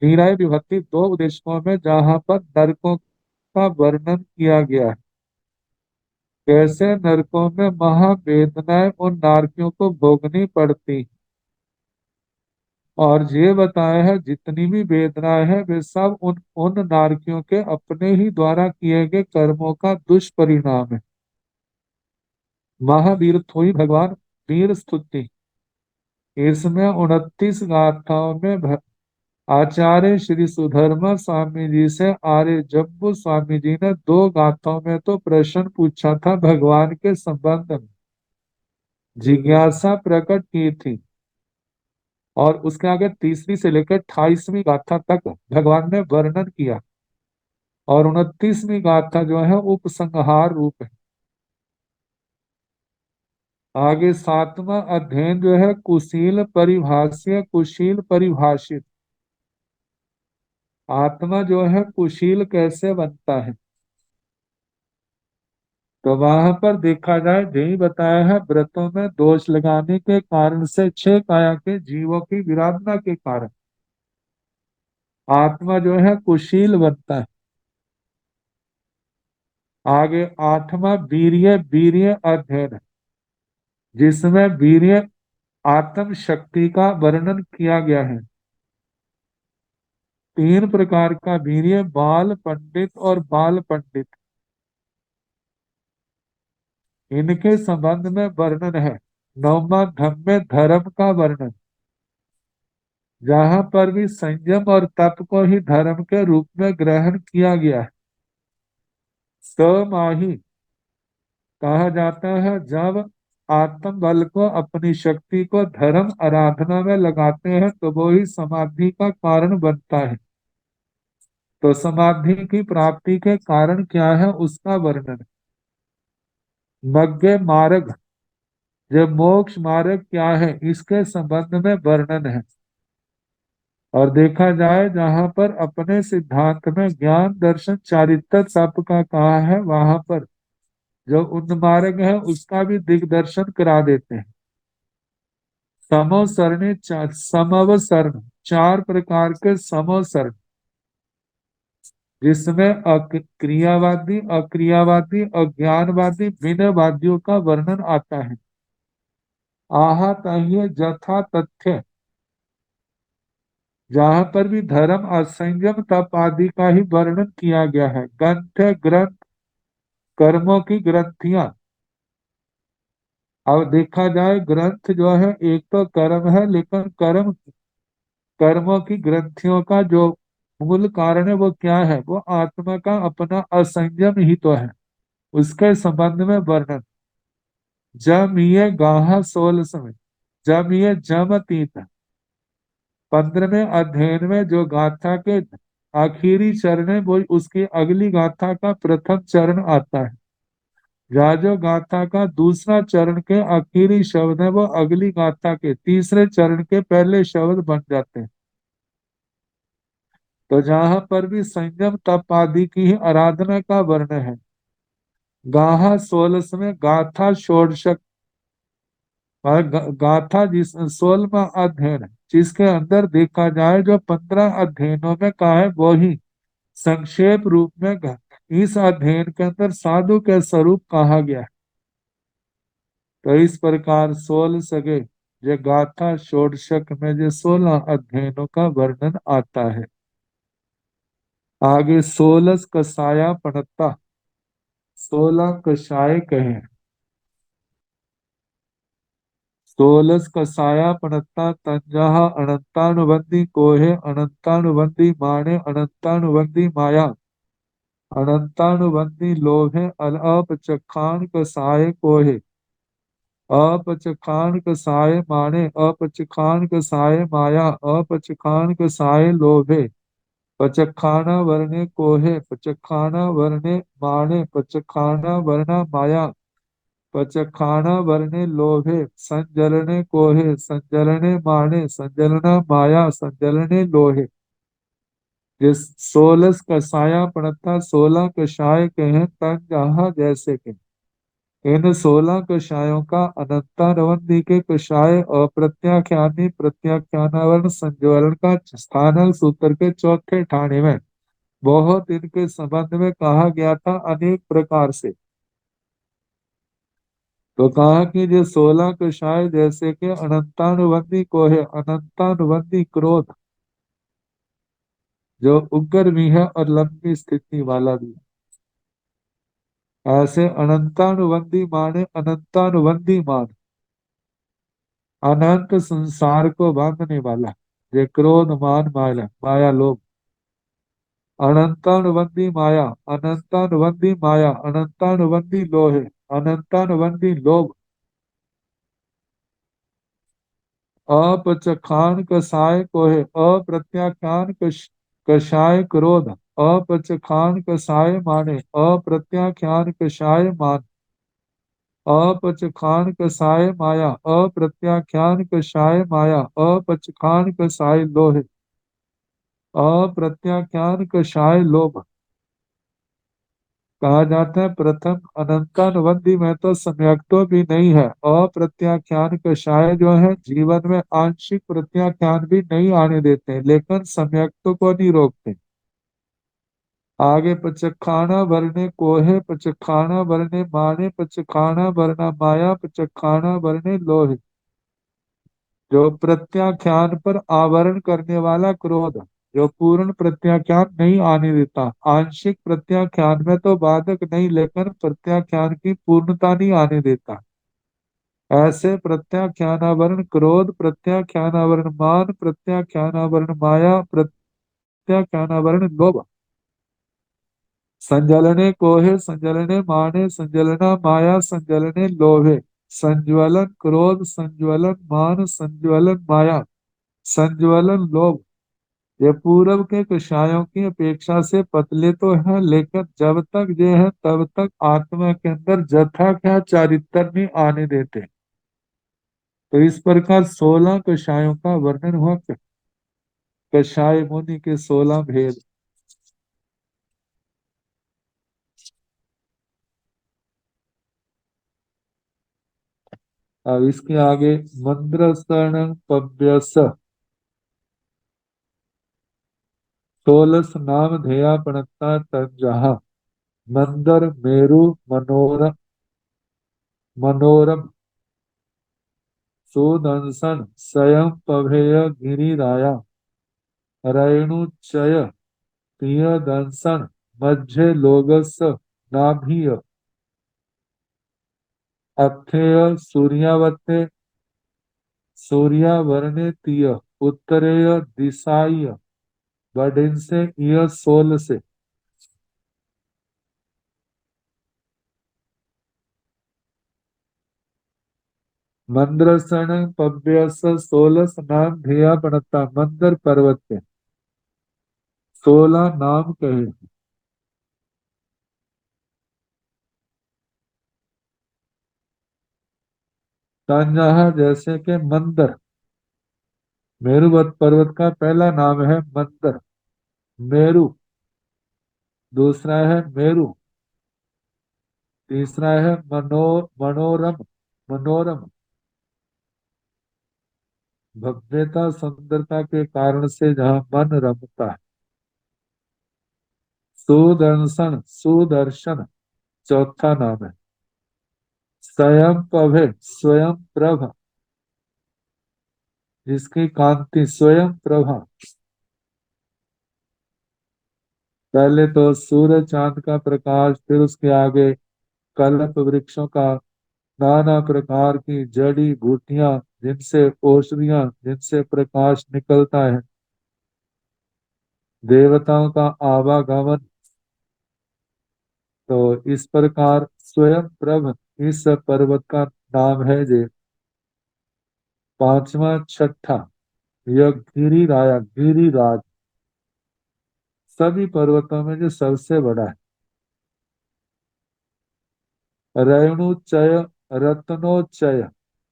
नीराय विभक्ति 2 उद्देश्यों में जहाँ पर नरकों का वर्णन किया गया है, कैसे नरकों में महावेदनाएं उन नारकियों को भोगनी पड़ती, और ये बताया है जितनी भी वेदनाएं हैं वे सब उन उन नारकियों के अपने ही द्वारा किए गए कर्मों का दुष्परिणाम है। महावीर थोई भगवान वीर स्तुति, इसमें 29 गाथाओं में आचार्य श्री सुधर्मा स्वामी जी से आर्य जम्बू स्वामी जी ने 2 गाथाओं में तो प्रश्न पूछा था, भगवान के संबंध में जिज्ञासा प्रकट की थी। और उसके आगे तीसरी से लेकर 28वीं गाथा तक भगवान ने वर्णन किया, और 29वीं गाथा जो है उपसंहार रूप है। आगे सातवां अध्ययन जो है कुशील परिभाष्य कुशील परिभाषित। आत्मा जो है कुशील कैसे बनता है, तो वहां पर देखा जाए यही बताया है, व्रतों में दोष लगाने के कारण से छह काया के जीवों की विराधना के कारण आत्मा जो है कुशील बनता है। आगे आठवां वीर्य वीर्य अध्ययन है, जिसमें वीर्य आत्म शक्ति का वर्णन किया गया है। तीन प्रकार का वीर्य, बाल पंडित और बाल पंडित, इनके संबंध में वर्णन है। नौवां धम्म धर्म का वर्णन, जहां पर भी संयम और तप को ही धर्म के रूप में ग्रहण किया गया है। समाहि कहा जाता है जब आत्म बल को अपनी शक्ति को धर्म आराधना में लगाते हैं तो वो ही समाधि का कारण बनता है। तो समाधि की प्राप्ति के कारण क्या है उसका वर्णन। मग्गे मार्ग, जो मोक्ष मार्ग क्या है इसके संबंध में वर्णन है। और देखा जाए जहां पर अपने सिद्धांत में ज्ञान दर्शन चारित्र तप का कहा है, वहां पर जो उन्मार्ग है उसका भी दिग्दर्शन करा देते हैं। समोसरणी समवसरण, चार प्रकार के समोसरण, जिसमें क्रियावादी अक्रियावादी अज्ञानवादी बिनवादियों का वर्णन आता है। आहा तहिए जथा तथ्य, जहां पर भी धर्म असंयम तप आदि का ही वर्णन किया गया है। ग्रंथ ग्रंथ, कर्मों की ग्रंथियां। अब देखा जाए ग्रंथ जो है एक तो कर्म है, लेकिन कर्मों की ग्रंथियों का जो मूल कारण है वो क्या है, वो आत्मा का अपना असंयम ही तो है। उसके संबंध में वर्णन। जम ये गाहा सोल समय, जम ये जम अतीत, 15वें अध्ययन में जो गाथा के आखिरी चरण है वो उसकी अगली गाथा का प्रथम चरण आता है। राजो गाथा का दूसरा चरण के आखिरी शब्द है वो अगली गाथा के तीसरे चरण के पहले शब्द बन जाते हैं। तो जहां पर भी संयम तप आदि की ही आराधना का वर्ण है। गाहा 16 में गाथा षोडशक और गाथा जिस 16वां अध्ययन है, जिसके अंदर देखा जाए जो 15 अध्ययनों में कहा है वो ही संक्षेप रूप में इस अध्ययन के अंदर साधु के स्वरूप कहा गया है। तो इस प्रकार 16 सगे जो गाथा षोडशक में जो 16 अध्ययनों का वर्णन आता है। आगे 16 कसाया पणता, 16 कषाय कहे। 16 कसाया पणता तंजहा अनंतानुबंधी कोहे अनंतानुबंधी माने अनंतानुबंधी माया अनंतानुबंधी लोभे अप चखान कसाय कोहे। अपचखान कसाय माने अपचखान कसाय माया अपचखान कसाय लोभे पचखाना वर्णे कोहे पचखाना वर्णे माने पचखाना वर्णा माया पचखाना वर्णे लोभे संजलने कोहे संजलने माने संजलना माया संजलने लोहे। जिस 16 कसाया पड़ता 16 कषाय कहें तन जहाँ जैसे के। इन 16 कषायों का अनंतानवंदी के कषाय अप्रत्याख्यानी प्रत्याख्यानावरण संज्वरण का स्थानल सूत्र के चौथे ठाणे में बहुत इनके संबंध में कहा गया था अनेक प्रकार से। तो कहा कि जो 16 कषाय जैसे कि अनंतानुबंधी को है, अनंतानुबंधी क्रोध जो उग्र भी है और लंबी स्थिति वाला भी है। ऐसे अनंतानुबंधी माने अनंतानुबंधी मान, अनंत संसार को बांधने वाला, ये क्रोध मान माया माया लोभ। अनंतानुबंधी माया, अनंतानुबंधी माया, अनंतानुबंधी लोहे, अनंतानुबंधी लोभ। अपचखान कसाय को है, अप्रत्याख्यान कषाय क्रोध। अपचखान कसाय माने अप्रत्याख्यान कषाय मान अपचखान कसाय माया, अप्रत्याख्यान कषाय माया, अपचखान कसाय लोहे, अप्रत्याख्यान कषाय लोभ। कहा जाता है प्रथम अनंतानुबंधी में तो सम्यक्तो भी नहीं है, अप्रत्याख्यान कषाय जो है जीवन में आंशिक प्रत्याख्यान भी नहीं आने देते, लेकिन सम्यक्तों को नहीं रोकते। आगे पचखाना भरने कोहे, पचखाना भरने माने, पचखाना भरना माया, पचखाना भरने लोहे। जो प्रत्याख्यान पर आवरण करने वाला क्रोध, जो पूर्ण प्रत्याख्यान नहीं आने देता, आंशिक प्रत्याख्यान में तो बाधक नहीं, लेकिन प्रत्याख्यान की पूर्णता नहीं आने देता, ऐसे प्रत्याख्यानावरण क्रोध, प्रत्याख्यानावरण मान, प्रत्याख्यानावरण माया, प्रत्याख्यानावरण लोभ। संजलने कोहे, संजलने माने, संजलना माया, संजलने लोभे। संज्वलन क्रोध, संज्वलन मान, संज्वलन माया, संज्वलन लोभ। ये पूर्व के कषायों की अपेक्षा से पतले तो हैं, लेकिन जब तक ये है तब तक आत्मा के अंदर जथा क्या चारित्र नहीं आने देते। तो इस प्रकार 16 कषायों का वर्णन हुआ। कषाय मुनि के 16 भेद। अब इसके आगे मंद्र शरण पव्यस, 16 नाम धेया प्रणता तन जहा। मंदर मेरु मनोरम, मनोरम सुदंसन स्वयं पभेय गिरिराया। रेणुचय प्रियदंसन मध्य लोगस नाभिय। अक्षय सूर्यावते सूर्यावरणे तीय। उत्तरेय दिशाय बडिंसे इय सोल से। मंद्रसण पव्यस 16 नाम ध्येया प्रणता। मंदर पर्वत पे 16 नाम कहे। तंजहा जैसे के मंदर, मेरु पर्वत का पहला नाम है मंदर। मेरु दूसरा है मेरु, तीसरा है मनोरम, मनोरम भव्यता सुंदरता के कारण से जहाँ मन रमता है। सुदर्शन, सुदर्शन चौथा नाम है। स्वयं प्रभे, स्वयं प्रभ जिसकी कांति स्वयं प्रभा। पहले तो सूरज चांद का प्रकाश, फिर उसके आगे कल्प वृक्षों का, नाना प्रकार की जड़ी बूटियां जिनसे औषधियां, जिनसे प्रकाश निकलता है, देवताओं का आवागमन। तो इस प्रकार स्वयं प्रभ इस पर्वत का नाम है। जे पांचवा छठा यह गिरिराया, गिरिराज सभी पर्वतों में जो सबसे बड़ा है। रेणुचय, रत्नोचय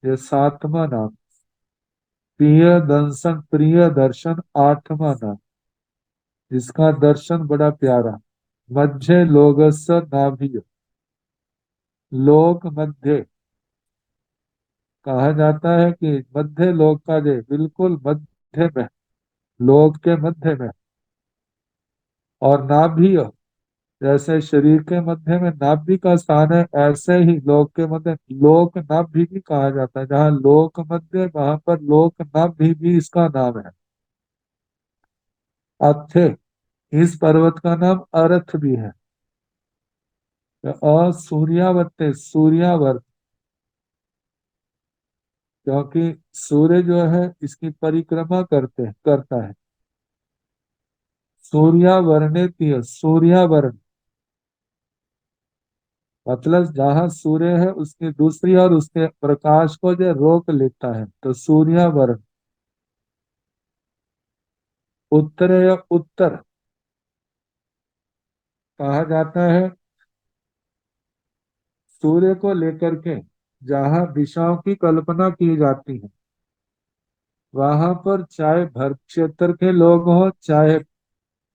ये सातवां नाम। प्रिय दर्शन, प्रिय दर्शन आठवां नाम, जिसका दर्शन बड़ा प्यारा। मध्य लोगस नाभि, लोक मध्य कहा जाता है कि मध्य लोक का जो बिल्कुल मध्य में, लोक के मध्य में। और नाभि जैसे शरीर के मध्य में नाभि का स्थान है, ऐसे ही लोक के मध्य लोक नाभि भी कहा जाता है। जहाँ लोक मध्य वहां पर लोक नाभि भी इसका नाम है। अर्थे इस पर्वत का नाम अर्थ भी है। और सूर्यावर्ते, सूर्यावर्त क्योंकि सूर्य जो है इसकी परिक्रमा करता है। सूर्यावर्णित, सूर्यावरण मतलब जहां सूर्य है उसकी दूसरी और उसके प्रकाश को जो रोक लेता है, तो सूर्यावरण। उत्तर या उत्तर कहा जाता है। सूर्य को लेकर के जहाँ दिशाओं की कल्पना की जाती है, वहां पर चाहे भरत क्षेत्र के लोग हों, चाहे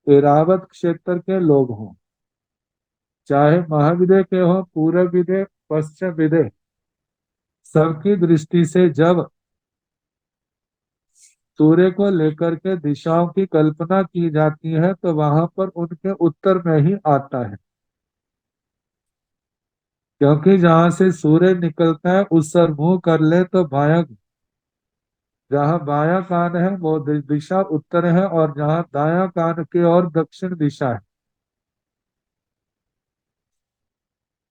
इरावत क्षेत्र के लोग हों, चाहे महाविदय के हों, पूर्व विदय, पश्चिम विदय, सबकी दृष्टि से जब सूर्य को लेकर के दिशाओं की कल्पना की जाती है तो वहां पर उनके उत्तर में ही आता है। क्योंकि जहां से सूर्य निकलता है उस पर मुंह कर ले तो बायां, जहाँ बायां कान है वो दिशा उत्तर है, और जहाँ दायां कान की ओर दक्षिण दिशा है।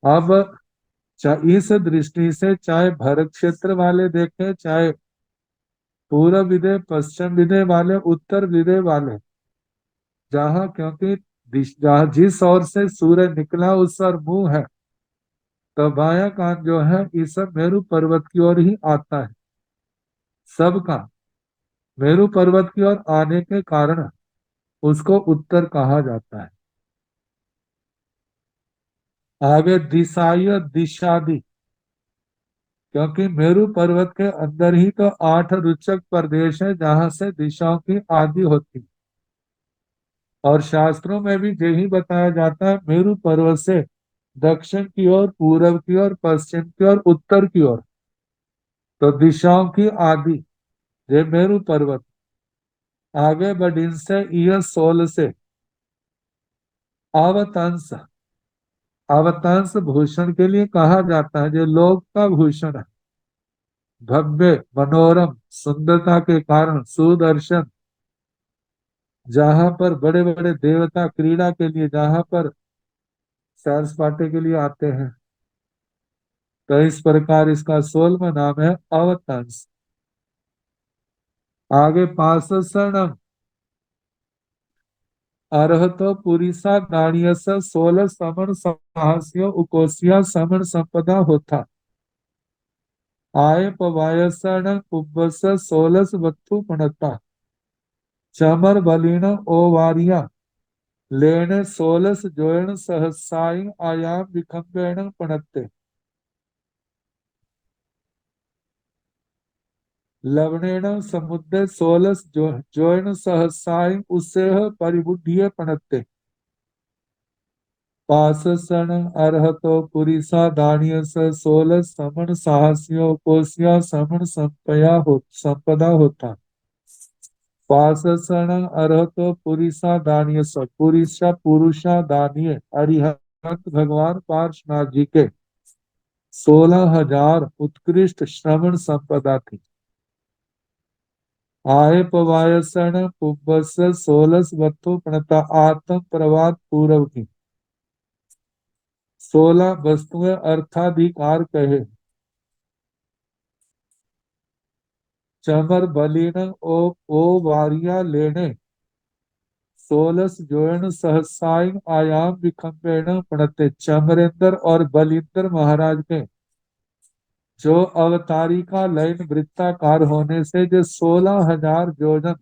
अब इस दृष्टि से चाहे भरत क्षेत्र वाले देखें, चाहे पूर्व विदय, पश्चिम विदय वाले, उत्तर विदय वाले, जहाँ क्योंकि जहाँ जिस ओर से सूर्य निकला उस ओर मुंह है, तो बायां कान जो है इस मेरु पर्वत की ओर ही आता है। सबका मेरु पर्वत की ओर आने के कारण उसको उत्तर कहा जाता है। आगे दिशाय दिशादि, क्योंकि मेरु पर्वत के अंदर ही तो 8 रुचक प्रदेश है जहां से दिशाओं की आदि होती है। और शास्त्रों में भी यही बताया जाता है, मेरु पर्वत से दक्षिण की ओर, पूर्व की ओर, पश्चिम की ओर, उत्तर की ओर, तो दिशाओं की आदि ये मेरु पर्वत। आगे बढ़ने से यह सोल से अवतंस, अवतंस भूषण के लिए कहा जाता है, जो लोक का भूषण है, भव्य मनोरम सुंदरता के कारण सुदर्शन, जहां पर बड़े बड़े देवता क्रीड़ा के लिए, जहां पर सैर सपाटे के लिए आते हैं, तो इस प्रकार इसका 16वां नाम है अवतंस। आगे पाससणम अर्हतो पुरीसा दानियस 16 समण साहस्यो उकोसिया समण संपदा होता। आय पवायसण पुब्बस 16 वत्थु पणता। चमर बलिण ओवारिया लेण 16 जोयण सहसाई आयाम विखंबेण पणत्ते। लवणेन समुद्र 16 जोयण सहसाई उसेह परिबुद्धिये पणत्ते। पाससण अर्हतो पुरीसा दानियस 16 समण साहस्यो कोसिया समण संपदा होता। पाससण अर्हतो पुरीसा दानियस, पुरीसा पुरुषा दानिय अरिहंत भगवान पार्श्वनाथ जी के 16,000 उत्कृष्ट श्रवण संपदा थी। आय पवायसण पुब्बस 16 वत्थु प्रणता आत्म प्रवाद पूर्व की 16 वस्तुएं अर्थाधिकार कहे। चमर बलिन ओ वारिया लेने 16 जोयन सहसाई आयाम विखंपेण पणते। चमरेंद्र और बलिंद्र महाराज के जो अवतारी का लयन वृत्ताकार होने से जो 16,000 योजन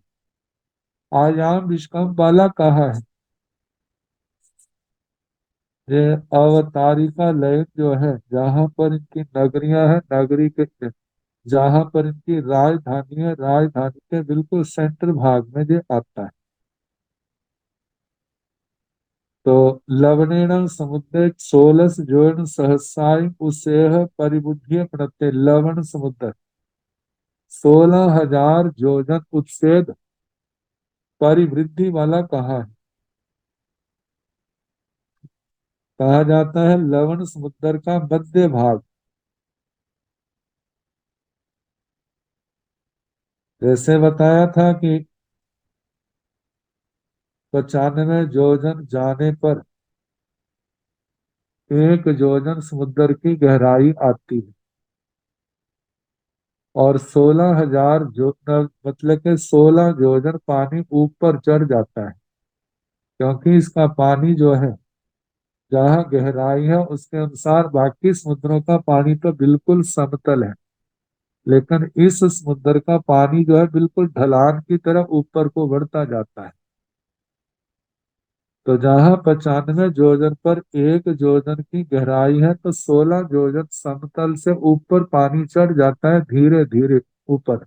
आयाम विष्कंभ वाला कहा है। ये अवतारी का लयन जो है, जहां पर इनकी नगरियां हैं, नगरी के जहां पर इनकी राजधानी है, राजधानी के बिल्कुल सेंटर भाग में ये आता है। तो लवणेन समुद्र 16 जोन सहसाई उसेह परिबुद्धिय प्रत्यय। लवण समुद्र 16,000 योजन उत्सेद परिवृद्धि वाला कहा है। कहा जाता है लवण समुद्र का मध्य भाग। जैसे बताया था कि 95 योजन जाने पर 1 योजन समुद्र की गहराई आती है, और 16,000 जो मतलब के 16 योजन पानी ऊपर चढ़ जाता है। क्योंकि इसका पानी जो है, जहाँ गहराई है उसके अनुसार बाकी समुद्रों का पानी तो बिल्कुल समतल है, लेकिन इस समुद्र का पानी जो है बिल्कुल ढलान की तरफ ऊपर को बढ़ता जाता है। तो जहाँ 95 योजन पर 1 योजन की गहराई है तो 16 योजन समतल से ऊपर पानी चढ़ जाता है धीरे धीरे ऊपर।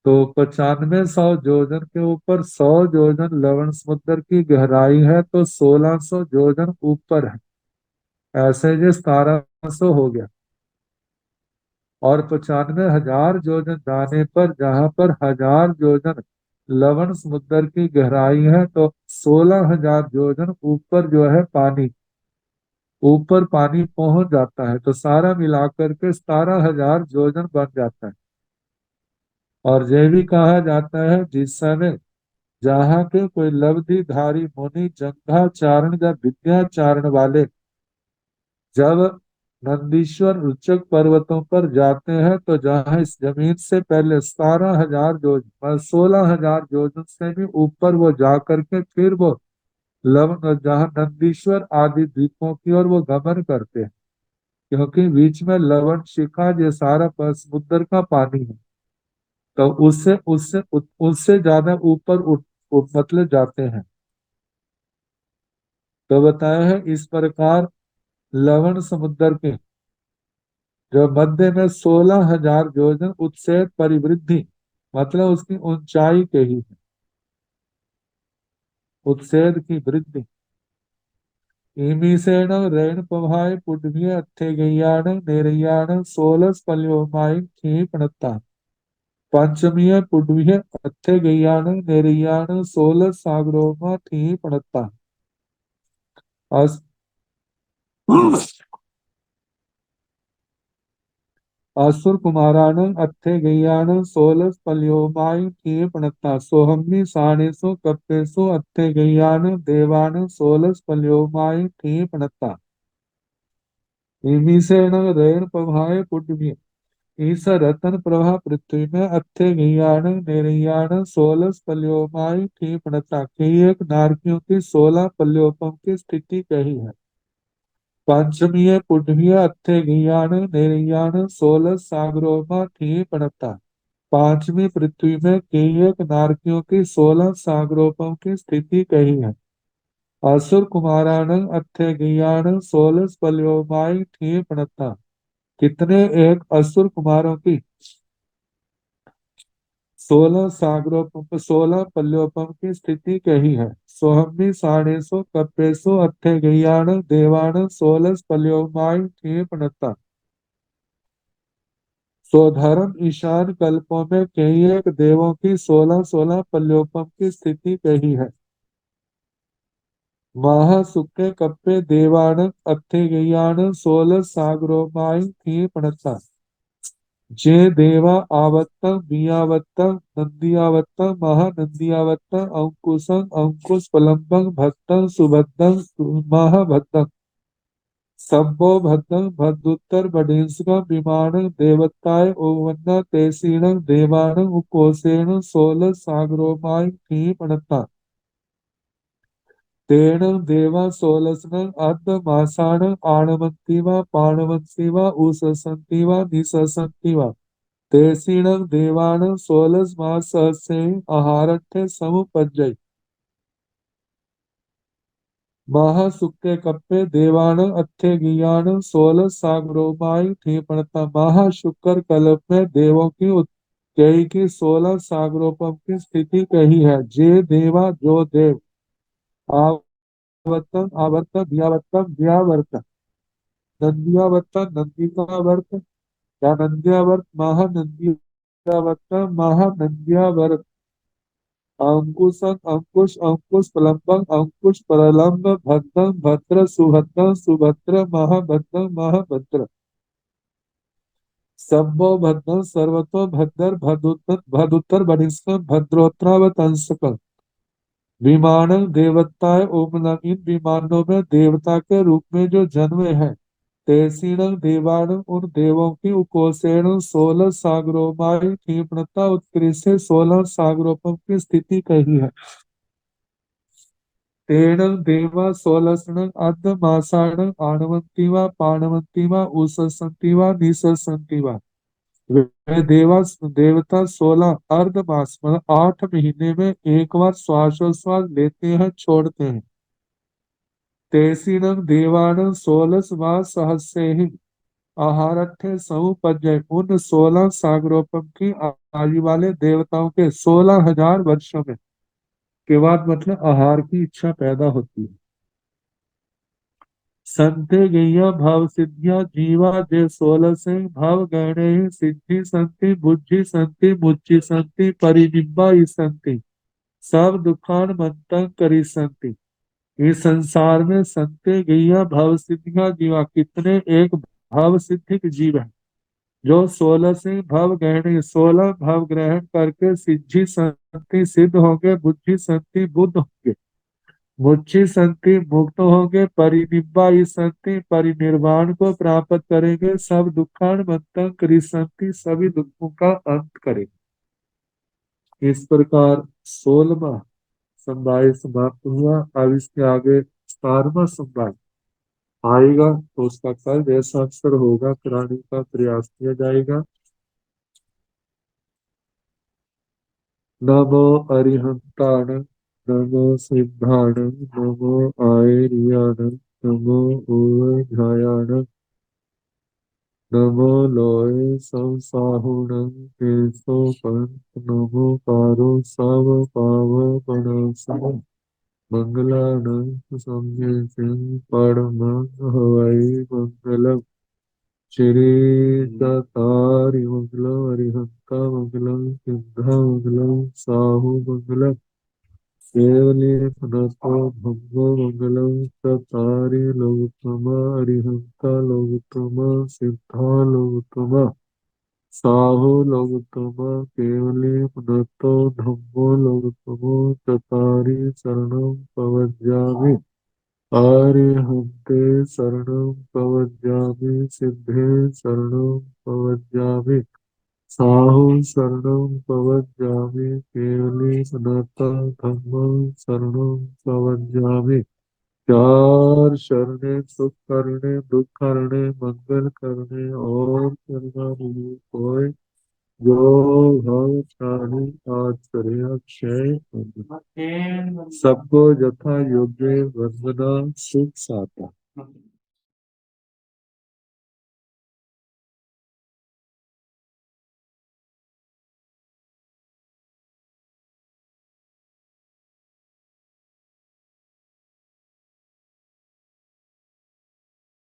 तो 9500 योजन के ऊपर 100 योजन लवण समुद्र की गहराई है तो 1600 योजन ऊपर है। ऐसे ये 1700 हो गया। और 95,000 योजन जाने पर जहां पर 1000 योजन लवण समुद्र की गहराई है तो 16,000 योजन ऊपर जो है पानी, ऊपर पानी पहुंच जाता है। तो सारा मिलाकर के 17,000 योजन बन जाता है। और यह भी कहा जाता है जिस समय जहाँ के कोई लब्धिधारी मुनि जंघाचारण या विद्याचारण वाले जब नंदीश्वर उच्चक पर्वतों पर जाते हैं तो जहाँ इस जमीन से पहले 17,000 योजन 16,000 योजन से भी ऊपर वो जा करके फिर वो लव जहाँ नंदीश्वर आदि द्वीपों की ओर वो गमन करते हैं। क्योंकि बीच में लवण शिखा ये सारा समुद्र का पानी है। तो उससे उससे उससे ज्यादा ऊपर मतलब जाते हैं। तो बताया है इस प्रकार लवण समुद्र के जो मध्य में 16,000 योजन उत्सेद परिवृद्धि, मतलब उसकी ऊंचाई के ही है, उत्सेद की वृद्धि। ईमीसेण रैण पभाय पुडभिय अत्थे गैयाण नेरैयाण सोलस पल्योमाय क्षीपणता। पंचमीय पुडभिय अत्थे गैयाण नेरैयाण सोलस सागरोमा क्षीपणता। अस असुर कुमाराण अत्थे गैयाण सोलस पल्योमाय क्षीपणता। सोहम्मी साणेसु कप्पेसु अत्थे गैयाण देवान सोलस पल्योमाय क्षीपणता। ईमीसेण रैण पभाय पुडभिय ईस रतन प्रभा पृथ्वी में अत्थे गैयाण नेरैयाण सोलस पल्योमाई की प्रणता की एक नारकियों की 16 पल्योपम की स्थिति कही है। पंचमीय पुण्य अत्थे गैयाण नेरैयाण सोलस सागरोमा की प्रणता। पांचवी पृथ्वी में कई एक नारकियों की 16 सागरोपम की स्थिति कही है। असुर कुमाराण अत्थे गैयाण सोलस पल्योमाई की प्रणता। कितने एक असुर कुमारों की 16 पल्योपम की स्थिति कही है। सोहम्मी साणेसु कप्पेसु अत्थे गैयाण देवाण सोलस पल्योमाय क्षीपणता। स्वधर्म ईशान कल्पों में कई एक देवों की 16 पल्योपम की स्थिति कही है। महा सुखे कप्पे देवाण अत्थे गैयाण सोलस सागरोमाय क्षीपणता। जे देवा आवत्तम बियावत्तम नंदियावत्तम महानंदियावत्तम अंकुशं अंकुश पलम्बं भक्तं सुभद्रं महाभद्रं सभ्भो भद्रं भद्रुत्तर बडिंसकं विमानं देवताय ओवन्न तेसीणं देवानं उकोसेण सोल सागरोमाय क्षीपणता। तेन देवा सोलसनं अर्ध मासानं आणवन्ति वा पाणवन्ति वा उषसन्ति वा निशसन्ति वा तेसीणं देवानं सोलस मासस्य आहारठ्य समुपजय। महासुक्ते कप्पे देवानं अत्थे गियानं सोलस सागरोमाय ठीपणता। महाशुक्र कल्प में देवों की कई की 16 सागरोपम की स्थिति कही है। जे देवा जो देव आवर्तन आवर्तन व्यावर्तन व्यावर्तन नंदियावर्तन नंदिकावर्त या नंदियावर्त महानंदियावर्त महानंदियावर्त अंकुशं अंकुश अंकुश प्रलंबं अंकुश प्रलंब भद्रं भद्र सुभद्रं सुभद्र महाभद्रं महाभद्र सभ्भो भद्रं सर्वतो भद्र भदुत्तर भदुत्तर बहिष्कं भद्रोत्रावतंसकं। विमानम देवताय ओमनम, इन विमानों में देवता के रूप में जो जन्मे हैं। तेसीणं देवाणं, उन देवों की उकोसेण 16 सागरोमाय क्षीपणता उत्कृष्ट 16 सागरोपम की स्थिति कही है। तेणं देवा सोलसनं अर्ध मासाणं आणवन्ति वा पाणवन्ति वा उषसन्ति वा निशसन्ति वा वे देवता 16 अर्धमास मतलब 8 महीने में एक बार श्वासोश्वास लेते हैं छोड़ते हैं। तेसीनं देवानं 16 मास सहस्रे ही आहारठ्य समुपजय। उन 16 सागरोपम की आयु वाले देवताओं के 16,000 वर्षों में के बाद मतलब आहार की इच्छा पैदा होती है। संते गैया भाव सिद्धिया जीवा जे 16 से भाव गणे सिद्धि संति बुद्धि संति मुच्ची संति परिनिब्बा संति सब दुखान मंतन करी संति। इस संसार में संते गैया भाव सिद्धिया जीवा कितने एक भाव सिद्धिक जीव है जो 16 से भाव ग्रहण 16 भाव ग्रहण करके सिद्धि संति सिद्ध होंगे बुद्धि संति बुद्ध होंगे मुच्छि संति मुक्त होंगे परिनिब्बा संति परिनिर्वाण को प्राप्त करेंगे सब दुखान मत्तं संति सभी दुखों का अंत करेंगे। इस प्रकार 16वां संवाद समाप्त हुआ। अब इसके आगे 17वां संवाद आएगा तो उसका कल जैसा अक्षर होगा कराने का प्रयास किया जाएगा। नमो अरिहंताण नमो सिद्धाण नमो आयर्याण नमो ऊर्ध्यायाण नमो लोय संसाहुण केशो पंत नमो पारो सव पाव पणसम मंगलानं सम्य सिंह परम हवै मंगलम श्री दत्तारि मंगलम अरिहंता मंगलम सिद्धा मंगलम साहु मंगलम केवली पुनतो भगवो मंगलम चतारि लोकोत्तमा अरिहंता लोकोत्तमा सिद्धा लोकोत्तमा साहु लोकोत्तमा केवली पुनतो धम्मो लोकोत्तमो चतारि शरणं प्रवज्जामि अरिहन्ते शरणं प्रवज्जामि सिद्धे शरणं प्रवज्जामि साहु शरणं प्रवज्जामि केवली सनातन धम्मं शरणं प्रवज्जामि। चार शरणे सुख करने दुख करने मंगल करने और करना नहीं कोई जो भव प्राणी आचर्य क्षय सबको यथा योग्य वंदना सुख साता।